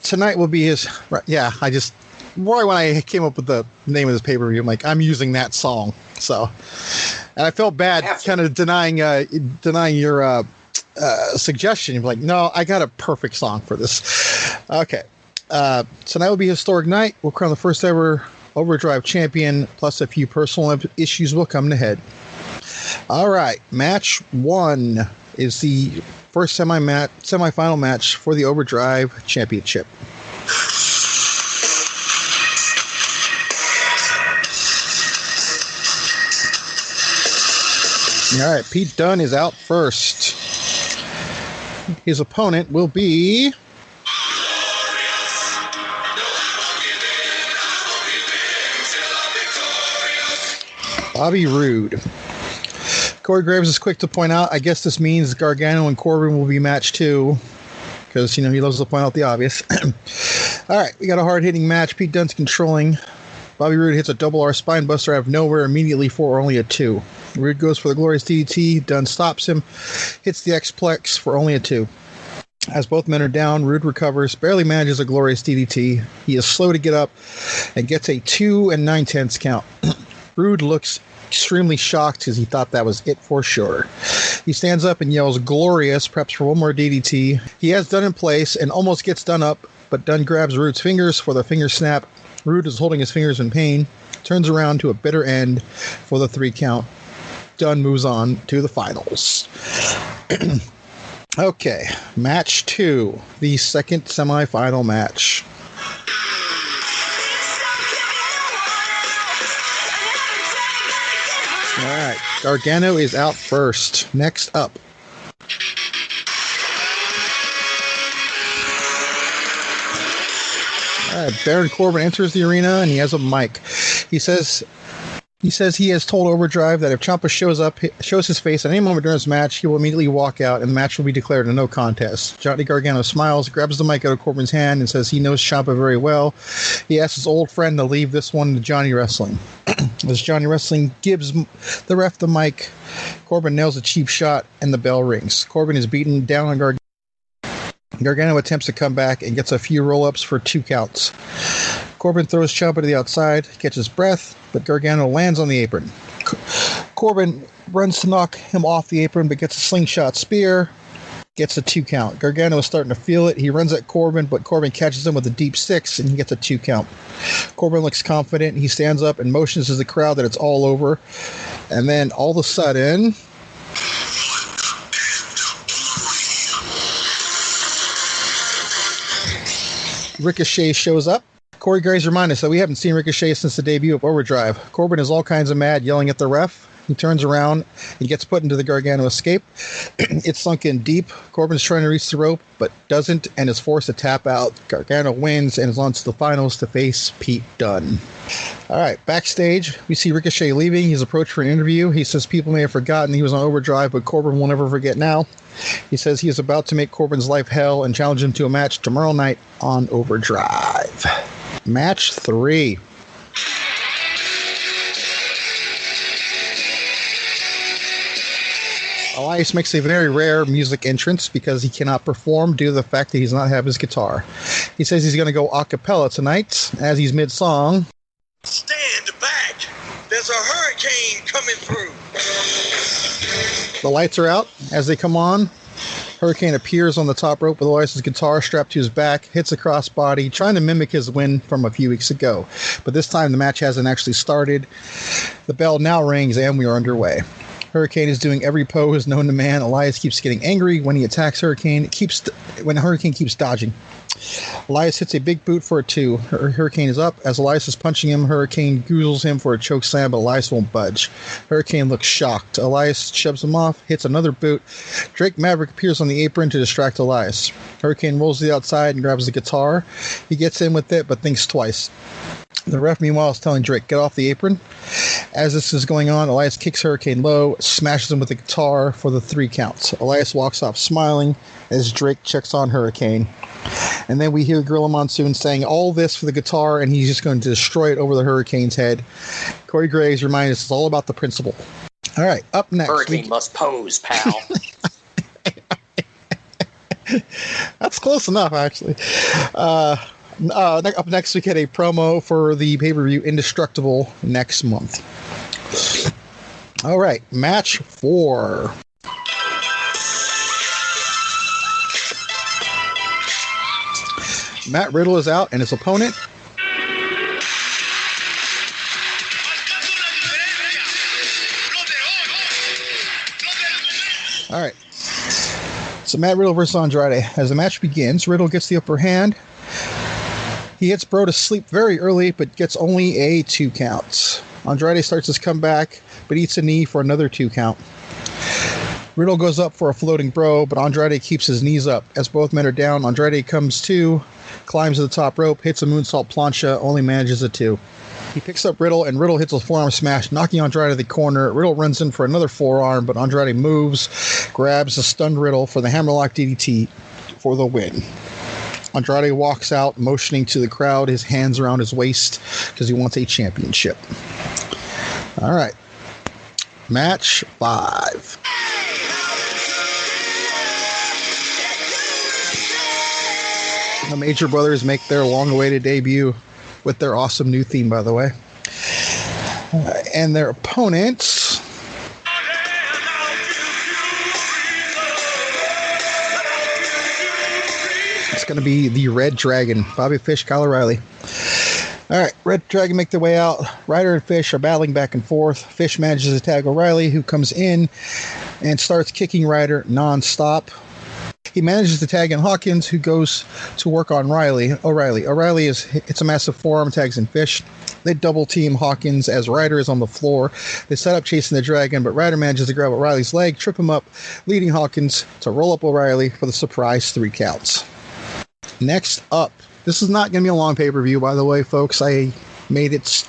Tonight will be his... Yeah, when I came up with the name of this pay-per-view, I'm like, I'm using that song. So, and I felt bad kind of denying your suggestion. You're like, no, I got a perfect song for this. Okay. Tonight will be a historic night. We'll crown the first ever Overdrive champion, plus a few personal issues will come to head. All right, match 1 is the first semifinal match for the Overdrive Championship. All right, Pete Dunne is out first. His opponent will be Bobby Roode. Corey Graves is quick to point out, I guess this means Gargano and Corbin will be match 2, because, he loves to point out the obvious. All right, we got a hard-hitting match. Pete Dunne's controlling. Bobby Roode hits a double R spine buster out of nowhere immediately for only a 2. Roode goes for the glorious DDT. Dunne stops him, hits the X-Plex for only a 2. As both men are down, Roode recovers, barely manages a glorious DDT. He is slow to get up and gets a 2 9/10 count. Roode looks extremely shocked because he thought that was it for sure. He stands up and yells glorious, preps for one more DDT. He has Dunne in place and almost gets Dunne up, but Dunne grabs Roode's fingers for the finger snap. Roode is holding his fingers in pain, turns around to a bitter end for the 3 count. Dunne moves on to the finals. Okay, match 2, the second semifinal match. All right, Gargano is out first. Next up. All right, Baron Corbin enters the arena and he has a mic. He says he has told Overdrive that if Ciampa shows his face at any moment during this match, he will immediately walk out and the match will be declared a no contest. Johnny Gargano smiles, grabs the mic out of Corbin's hand and says he knows Ciampa very well. He asks his old friend to leave this one to Johnny Wrestling. As Johnny Wrestling gives the ref the mic, Corbin nails a cheap shot and the bell rings. Corbin is beaten down on Gargano. Gargano attempts to come back and gets a few roll-ups for 2 counts. Corbin throws Ciampa to the outside, catches breath, but Gargano lands on the apron. Corbin runs to knock him off the apron, but gets a slingshot spear, gets a 2 count. Gargano is starting to feel it. He runs at Corbin, but Corbin catches him with a deep 6, and he gets a 2 count. Corbin looks confident. He stands up and motions to the crowd that it's all over. And then all of a sudden, Ricochet shows up. Corey Graves reminds us that we haven't seen Ricochet since the debut of Overdrive. Corbin is all kinds of mad, yelling at the ref. He turns around and gets put into the Gargano escape. It's sunk in deep. Corbin's trying to reach the rope, but doesn't, and is forced to tap out. Gargano wins and is on to the finals to face Pete Dunne. All right, backstage, we see Ricochet leaving. He's approached for an interview. He says people may have forgotten he was on Overdrive, but Corbin will never forget now. He says he is about to make Corbin's life hell and challenge him to a match tomorrow night on Overdrive. Match 3. Elias makes a very rare music entrance because he cannot perform due to the fact that he does not have his guitar. He says he's going to go a cappella tonight. As he's mid-song, Stand back! There's a hurricane coming through! the lights are out. As they come on, Hurricane appears on the top rope with Elias' guitar strapped to his back, hits a crossbody, trying to mimic his win from a few weeks ago. But this time the match hasn't actually started. The bell now rings and we are underway. Hurricane is doing every pose known to man. Elias keeps getting angry when he attacks Hurricane. When Hurricane keeps dodging. Elias hits a big boot for a 2. Hurricane is up. As Elias is punching him, Hurricane goozles him for a choke slam, but Elias won't budge. Hurricane looks shocked. Elias shoves him off, hits another boot. Drake Maverick appears on the apron to distract Elias. Hurricane rolls to the outside and grabs the guitar. He gets in with it, but thinks twice. The ref, meanwhile, is telling Drake, get off the apron. As this is going on, Elias kicks Hurricane low, smashes him with the guitar for the 3 counts. Elias walks off smiling as Drake checks on Hurricane. And then we hear Gorilla Monsoon saying all this for the guitar, and he's just going to destroy it over the Hurricane's head. Corey Graves reminds us it's all about the principle. All right, up next. Hurricane must pose, pal. That's close enough, actually. Up next, we get a promo for the pay-per-view Indestructible next month. All right, match 4. Matt Riddle is out, and his opponent. All right. So Matt Riddle versus Andrade. As the match begins, Riddle gets the upper hand. He hits Bro to sleep very early, but gets only a 2 count. Andrade starts his comeback, but eats a knee for another 2 count. Riddle goes up for a floating Bro, but Andrade keeps his knees up. As both men are down, Andrade comes to, climbs to the top rope, hits a moonsault plancha, only manages a 2. He picks up Riddle, and Riddle hits a forearm smash, knocking Andrade to the corner. Riddle runs in for another forearm, but Andrade moves, grabs the stunned Riddle for the hammerlock DDT for the win. Andrade walks out, motioning to the crowd, his hands around his waist, because he wants a championship. All right. Match 5. The Major Brothers make their long-awaited debut with their awesome new theme, by the way. And their opponents... It's going to be the Red Dragon, Bobby Fish, Kyle O'Reilly. All right, Red Dragon make their way out. Ryder and Fish are battling back and forth. Fish manages to tag O'Reilly, who comes in and starts kicking Ryder nonstop. He manages to tag in Hawkins, who goes to work on O'Reilly. O'Reilly it's a massive forearm, tags in Fish. They double team Hawkins as Ryder is on the floor. They set up chasing the Dragon, but Ryder manages to grab O'Reilly's leg, trip him up, leading Hawkins to roll up O'Reilly for the surprise 3 counts. Next up, this is not going to be a long pay-per-view, by the way, folks. I made it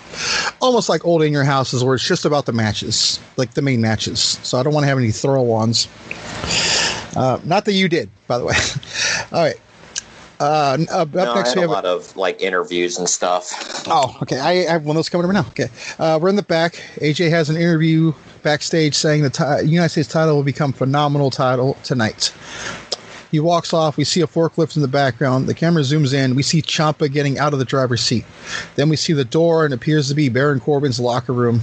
almost like old In Your Houses, where it's just about the matches, like the main matches. So I don't want to have any throw-ons. Not that you did, by the way. All right. Up next, we have a lot of like interviews and stuff. Oh, okay. I have one of those coming over now. Okay. We're in the back. AJ has an interview backstage saying the United States title will become phenomenal title tonight. He walks off. We see a forklift in the background. The camera zooms in. We see Ciampa getting out of the driver's seat. Then we see the door, and it appears to be Baron Corbin's locker room.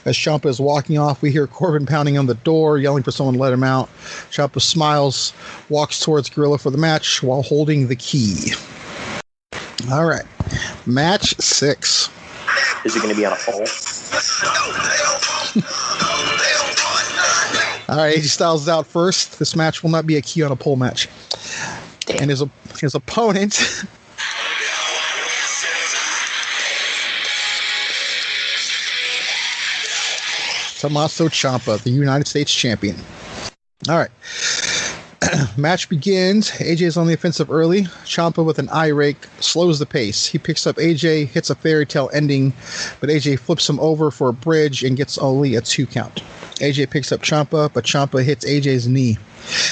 As Ciampa is walking off, we hear Corbin pounding on the door, yelling for someone to let him out. Ciampa smiles, walks towards Gorilla for the match while holding the key. All right. Match 6. Is he going to be on a pole? All right, AJ Styles is out first. This match will not be a key on a pole match. Damn. And his opponent... Tommaso Ciampa, the United States champion. All right. Match begins. AJ is on the offensive early. Ciampa with an eye rake slows the pace. He picks up AJ, hits a fairy tale ending, but AJ flips him over for a bridge and gets only a 2 count. AJ picks up Ciampa, but Ciampa hits AJ's knee.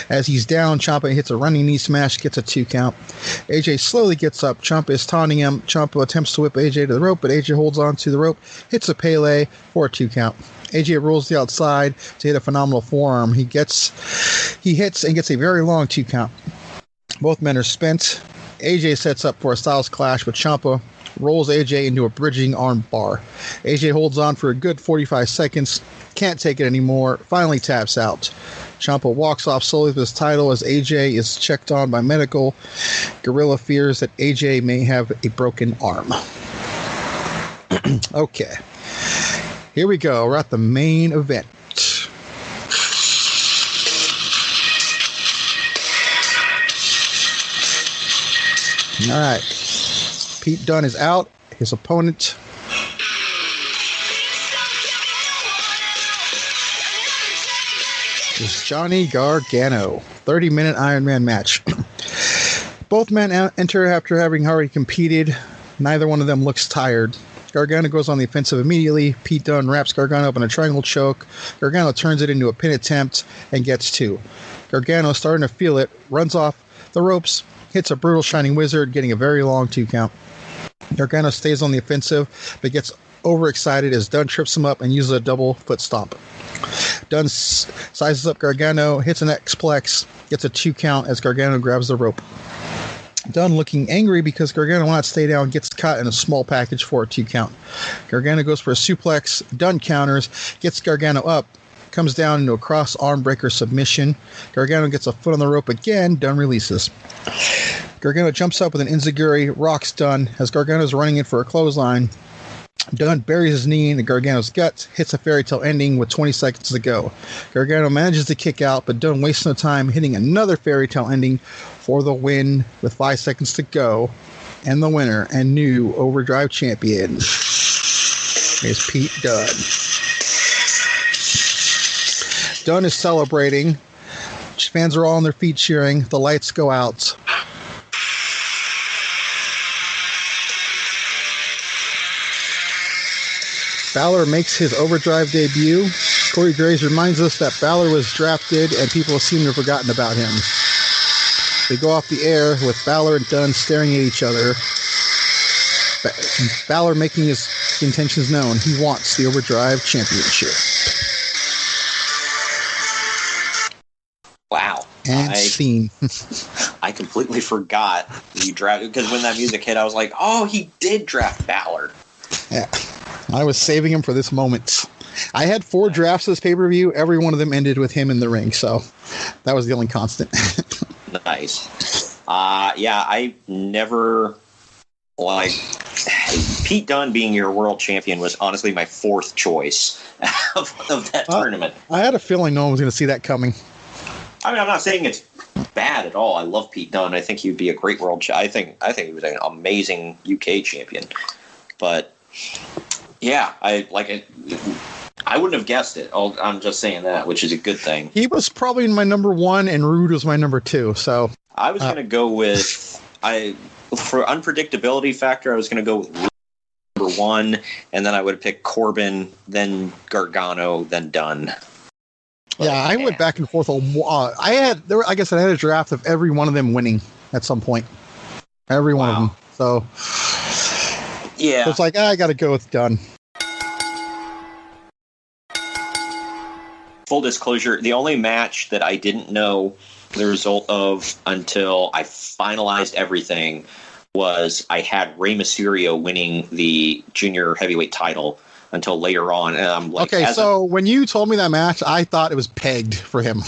As he's down, Ciampa hits a running knee smash, gets a 2 count. AJ slowly gets up. Ciampa is taunting him. Ciampa attempts to whip AJ to the rope, but AJ holds on to the rope, hits a Pele for a 2 count. AJ rolls the outside to hit a phenomenal forearm. He hits and gets a very long 2 count. Both men are spent. AJ sets up for a Styles clash, but Ciampa rolls AJ into a bridging arm bar. AJ holds on for a good 45 seconds. Can't take it anymore. Finally taps out. Ciampa walks off slowly with his title as AJ is checked on by medical. Gorilla fears that AJ may have a broken arm. Okay. Here we go. We're at the main event. All right. Pete Dunne is out. His opponent... is Johnny Gargano. 30-minute Iron Man match. Both men enter after having already competed. Neither one of them looks tired. Gargano goes on the offensive immediately. Pete Dunne wraps Gargano up in a triangle choke. Gargano turns it into a pin attempt and gets 2. Gargano, starting to feel it, runs off the ropes, hits a brutal Shining Wizard, getting a very long 2 count. Gargano stays on the offensive, but gets overexcited as Dunne trips him up and uses a double foot stomp. Dunne sizes up Gargano, hits an X-Plex, gets a 2 count as Gargano grabs the rope. Dunne looking angry because Gargano will not stay down, gets caught in a small package for a 2 count. Gargano goes for a suplex. Dunne counters, gets Gargano up, comes down into a cross arm breaker submission. Gargano gets a foot on the rope again. Dunne releases. Gargano jumps up with an enziguri, rocks Dunne as Gargano is running in for a clothesline. Dunne buries his knee into Gargano's guts, hits a fairy tale ending with 20 seconds to go. Gargano manages to kick out, but Dunne wastes no time, hitting another fairy tale ending for the win with 5 seconds to go. And the winner and new Overdrive champion is Pete Dunne. Dunne is celebrating. Fans are all on their feet cheering. The lights go out. Balor makes his Overdrive debut. Corey Graves reminds us that Balor was drafted and people seem to have forgotten about him. They go off the air with Balor and Dunn staring at each other. Balor making his intentions known. He wants the Overdrive Championship. Wow. And scene. I completely forgot you drafted, because when that music hit, I was like, oh, he did draft Balor. Yeah. I was saving him for this moment. I had 4 drafts of this pay-per-view. Every one of them ended with him in the ring, so that was the only constant. Nice. Yeah, I never, like, Pete Dunne being your world champion was honestly my 4th choice of that tournament. I had a feeling no one was going to see that coming. I mean, I'm not saying it's bad at all. I love Pete Dunne. I think he'd be a great world champion. I think he was an amazing UK champion. But yeah, I like it. I wouldn't have guessed it. I'm just saying that, which is a good thing. He was probably my number 1, and Rude was my number 2. So I was going to go with for unpredictability factor. I was going to go with Rude number 1, and then I would pick Corbin, then Gargano, then Dunne. But, yeah, I went back and forth. I had a draft of every one of them winning at some point. Every one of them. So yeah, it's like I got to go with Dunne. Full disclosure: the only match that I didn't know the result of until I finalized everything was I had Rey Mysterio winning the junior heavyweight title. Until later on, and I'm like, okay. So when you told me that match, I thought it was pegged for him.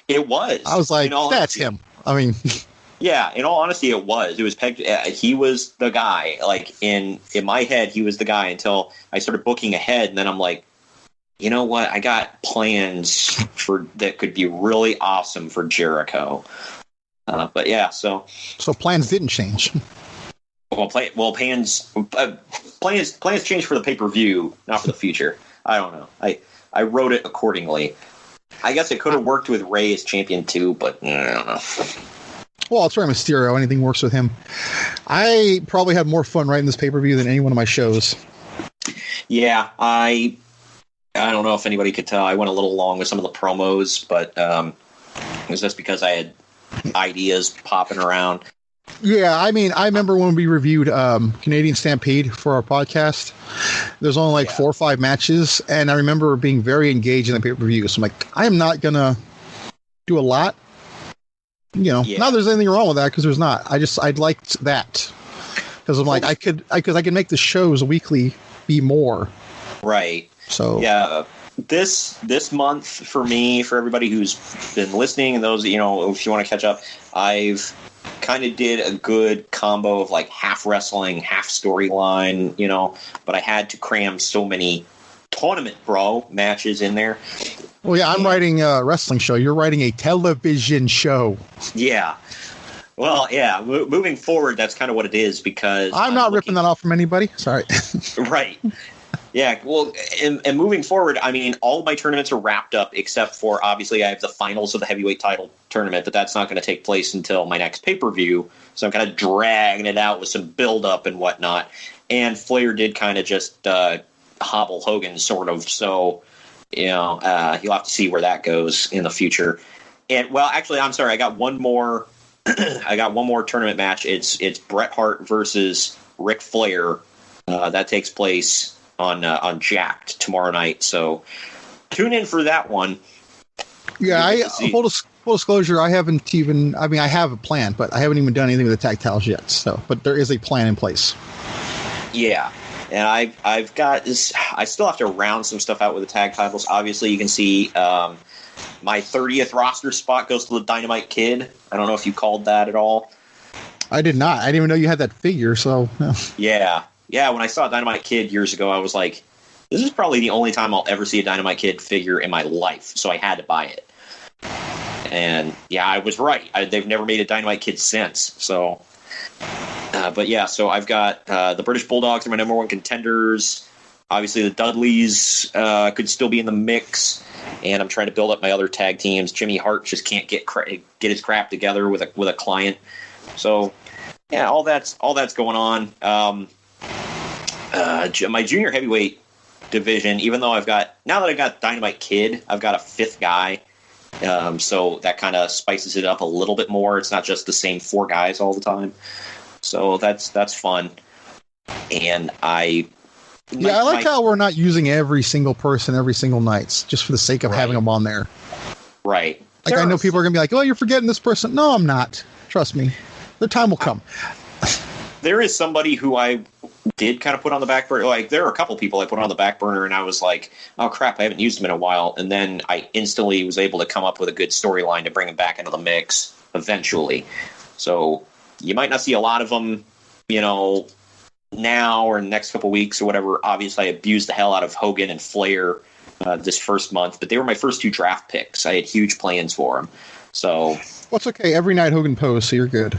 It was. I was like, that's him. I mean, yeah. In all honesty, it was. It was pegged. He was the guy. Like in my head, he was the guy until I started booking ahead, and then I'm like, you know what? I got plans for that could be really awesome for Jericho. But yeah, so plans didn't change. Plans change for the pay-per-view, not for the future. I don't know. I wrote it accordingly. I guess it could have worked with Ray as champion too, but I don't know. Well, it's Rey Mysterio. Anything works with him. I probably had more fun writing this pay-per-view than any one of my shows. Yeah, I don't know if anybody could tell. I went a little long with some of the promos, but it was just because I had ideas popping around. Yeah, I mean, I remember when we reviewed Canadian Stampede for our podcast, there's only 4 or 5 matches, and I remember being very engaged in the pay-per-view. So I'm like, I am not going to do a lot. Not that there's anything wrong with that, because there's not. I liked that. Because I'm like, I could make the shows weekly be more. Right. So yeah. This month for me, for everybody who's been listening, and those, if you want to catch up, I've kind of did a good combo of like half wrestling, half storyline, but I had to cram so many tournament matches in there. Well, yeah, I'm writing a wrestling show. You're writing a television show. Yeah. Well, yeah, moving forward, that's kind of what it is, because I'm not ripping that off from anybody. Sorry. Right. Yeah, well, and moving forward, I mean, all of my tournaments are wrapped up, except for, obviously, I have the finals of the heavyweight title tournament, but that's not going to take place until my next pay-per-view, so I'm kind of dragging it out with some build-up and whatnot. And Flair did kind of just hobble Hogan, sort of, so, you'll have to see where that goes in the future. And, well, actually, I'm sorry, I got one more tournament match. It's Bret Hart versus Ric Flair. That takes place on Jakk'd tomorrow night, so tune in for that one. Yeah, full disclosure, I haven't even. I mean, I have a plan, but I haven't even done anything with the tag titles yet. So, but there is a plan in place. Yeah, and I've got this. I still have to round some stuff out with the tag titles. Obviously, you can see my 30th roster spot goes to the Dynamite Kid. I don't know if you called that at all. I did not. I didn't even know you had that figure. So yeah. Yeah, when I saw Dynamite Kid years ago, I was like, this is probably the only time I'll ever see a Dynamite Kid figure in my life, so I had to buy it. And, yeah, I was right. They've never made a Dynamite Kid since. So, but, yeah, so I've got the British Bulldogs are my number 1 contenders. Obviously, the Dudleys could still be in the mix. And I'm trying to build up my other tag teams. Jimmy Hart just can't get his crap together with a client. So, yeah, all that's going on. My junior heavyweight division, even though now that I've got Dynamite Kid, I've got a 5th guy, So that kind of spices it up a little bit more. It's not just the same 4 guys all the time. So that's fun. And I like how we're not using every single person every single night just for the sake of having them on there. Right. Like, I know people are going to be like, oh, you're forgetting this person. No, I'm not. Trust me. The time will come. There is somebody who I did kind of put on the back burner. Like, there are a couple people I put on the back burner, and I was like, oh, crap, I haven't used them in a while. And then I instantly was able to come up with a good storyline to bring them back into the mix eventually. So you might not see a lot of them, now or in the next couple weeks or whatever. Obviously, I abused the hell out of Hogan and Flair this first month, but they were my first 2 draft picks. I had huge plans for them. So, well, it's okay. Every night Hogan posed, so you're good.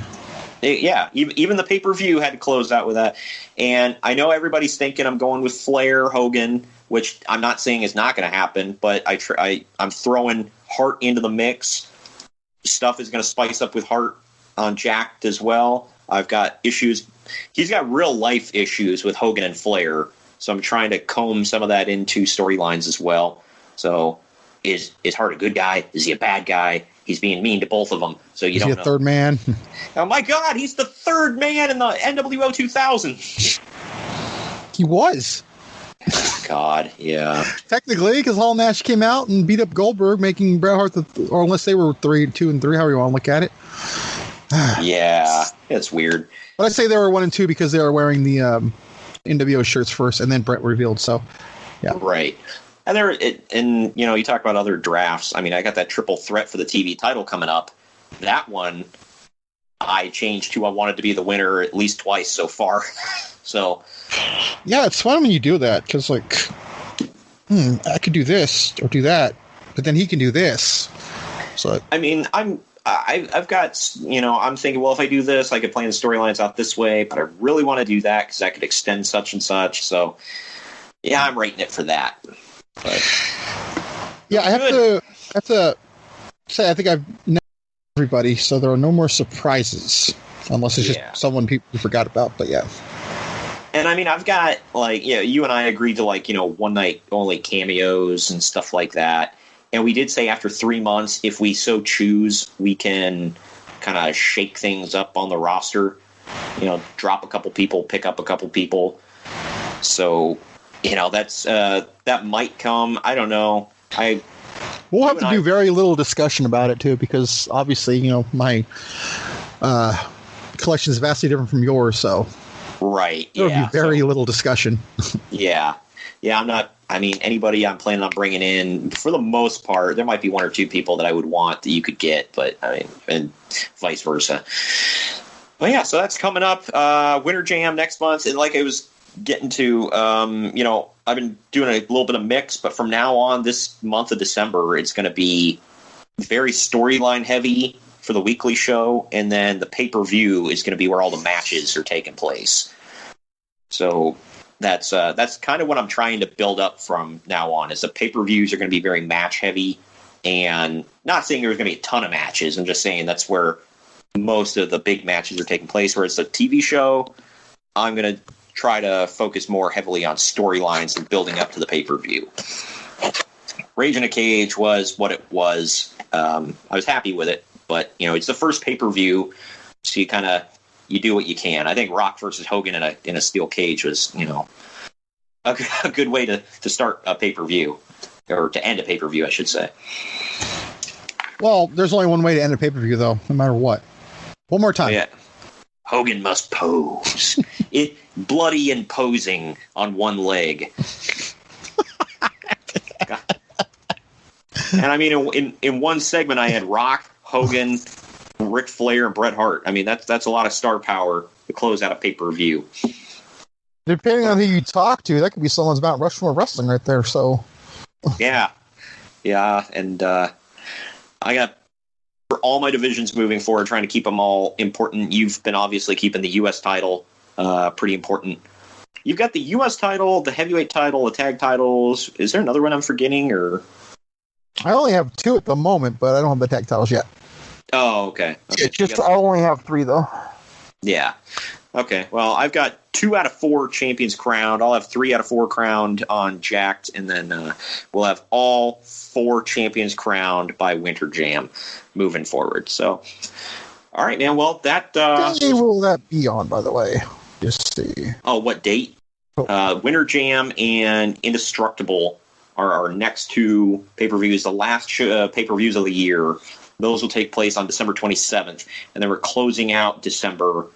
Even the pay-per-view had to close out with that. And I know everybody's thinking I'm going with Flair, Hogan, which I'm not saying is not going to happen, but I'm throwing Hart into the mix. Stuff is going to spice up with Hart on Jakk'd as well. I've got issues. He's got real-life issues with Hogan and Flair, so I'm trying to comb some of that into storylines as well. So is Hart a good guy? Is he a bad guy? He's being mean to both of them, so you don't know. Is he a third man? Oh, my God, he's the third man in the NWO 2000. He was. God, yeah. Technically, because Hall and Nash came out and beat up Goldberg, making Bret Hart or unless they were 2 and 3, however you want to look at it. Yeah, it's weird. But I say they were 1 and 2 because they were wearing the NWO shirts first, and then Bret revealed. So, yeah, right. And you talk about other drafts. I mean, I got that triple threat for the TV title coming up. That one, I changed to I wanted to be the winner at least twice so far. So, yeah, it's fun when you do that because, like, I could do this or do that, but then he can do this. So, I mean, I've got, I'm thinking, well, if I do this, I could plan the storylines out this way, but I really want to do that because that could extend such and such. So, yeah, I'm rating it for that. But, yeah, I have to say I think I've nailed everybody, so there are no more surprises unless it's just someone people forgot about. But yeah, and I mean I've got you and I agreed to one night only cameos and stuff like that, and we did say after 3 months, if we so choose, we can kind of shake things up on the roster. Drop a couple people, pick up a couple people. So. That's that might come. I don't know. We'll have to do very little discussion about it too, because obviously, my collection is vastly different from yours. So, right, there'll be very little discussion. Yeah. I'm not. I mean, anybody I'm planning on bringing in, for the most part, there might be 1 or 2 people that I would want that you could get, but I mean, and vice versa. But yeah, so that's coming up. Winter Jam next month, and like I was getting to, I've been doing a little bit of mix, but from now on, this month of December, it's going to be very storyline heavy for the weekly show, and then the pay-per-view is going to be where all the matches are taking place. So that's kind of what I'm trying to build up from now on, is the pay-per-views are going to be very match heavy, and not saying there's going to be a ton of matches. I'm just saying that's where most of the big matches are taking place, whereas the TV show, I'm going to try to focus more heavily on storylines and building up to the pay-per-view. Rage in a Cage was what it was. I was happy with it, but it's the first pay-per-view, so you do what you can. I think Rock versus Hogan in a steel cage was a good way to start a pay-per-view, or to end a pay-per-view, I should say. Well, there's only one way to end a pay-per-view, though, no matter what. One more time. Yeah. Hogan must pose. It bloody and posing on one leg. And I mean, in one segment, I had Rock, Hogan, Ric Flair, and Bret Hart. I mean, that's a lot of star power to close out a pay-per-view. Depending on who you talk to, that could be someone's Mount Rushmore wrestling right there. So, yeah, and I got. For all my divisions moving forward, trying to keep them all important. You've been obviously keeping the U.S. title pretty important. You've got the U.S. title, the heavyweight title, the tag titles. Is there another one I'm forgetting? Or I only have 2 at the moment, but I don't have the tag titles yet. Oh, okay. I only have 3 though. Yeah. Okay, well, I've got 2 out of 4 champions crowned. I'll have 3 out of 4 crowned on Jakk'd, and then we'll have all 4 champions crowned by Winter Jam moving forward. So, all right, man. Well, that What day will that be on, by the way? Just see. Oh, what date? Winter Jam and Indestructible are our next 2 pay-per-views, the last pay-per-views of the year. Those will take place on December 27th, and then we're closing out December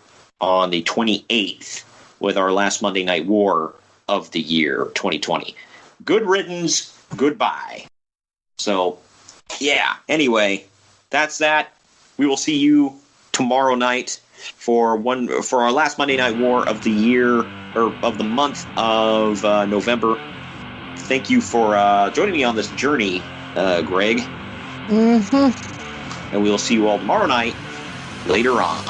on the 28th with our last Monday Night War of the year 2020. Good riddance, goodbye. So, yeah, anyway, that's that. We will see you tomorrow night for our last Monday Night War of the year, or of the month of November. Thank you for joining me on this journey, Greg. Mm-hmm. And we will see you all tomorrow night later on.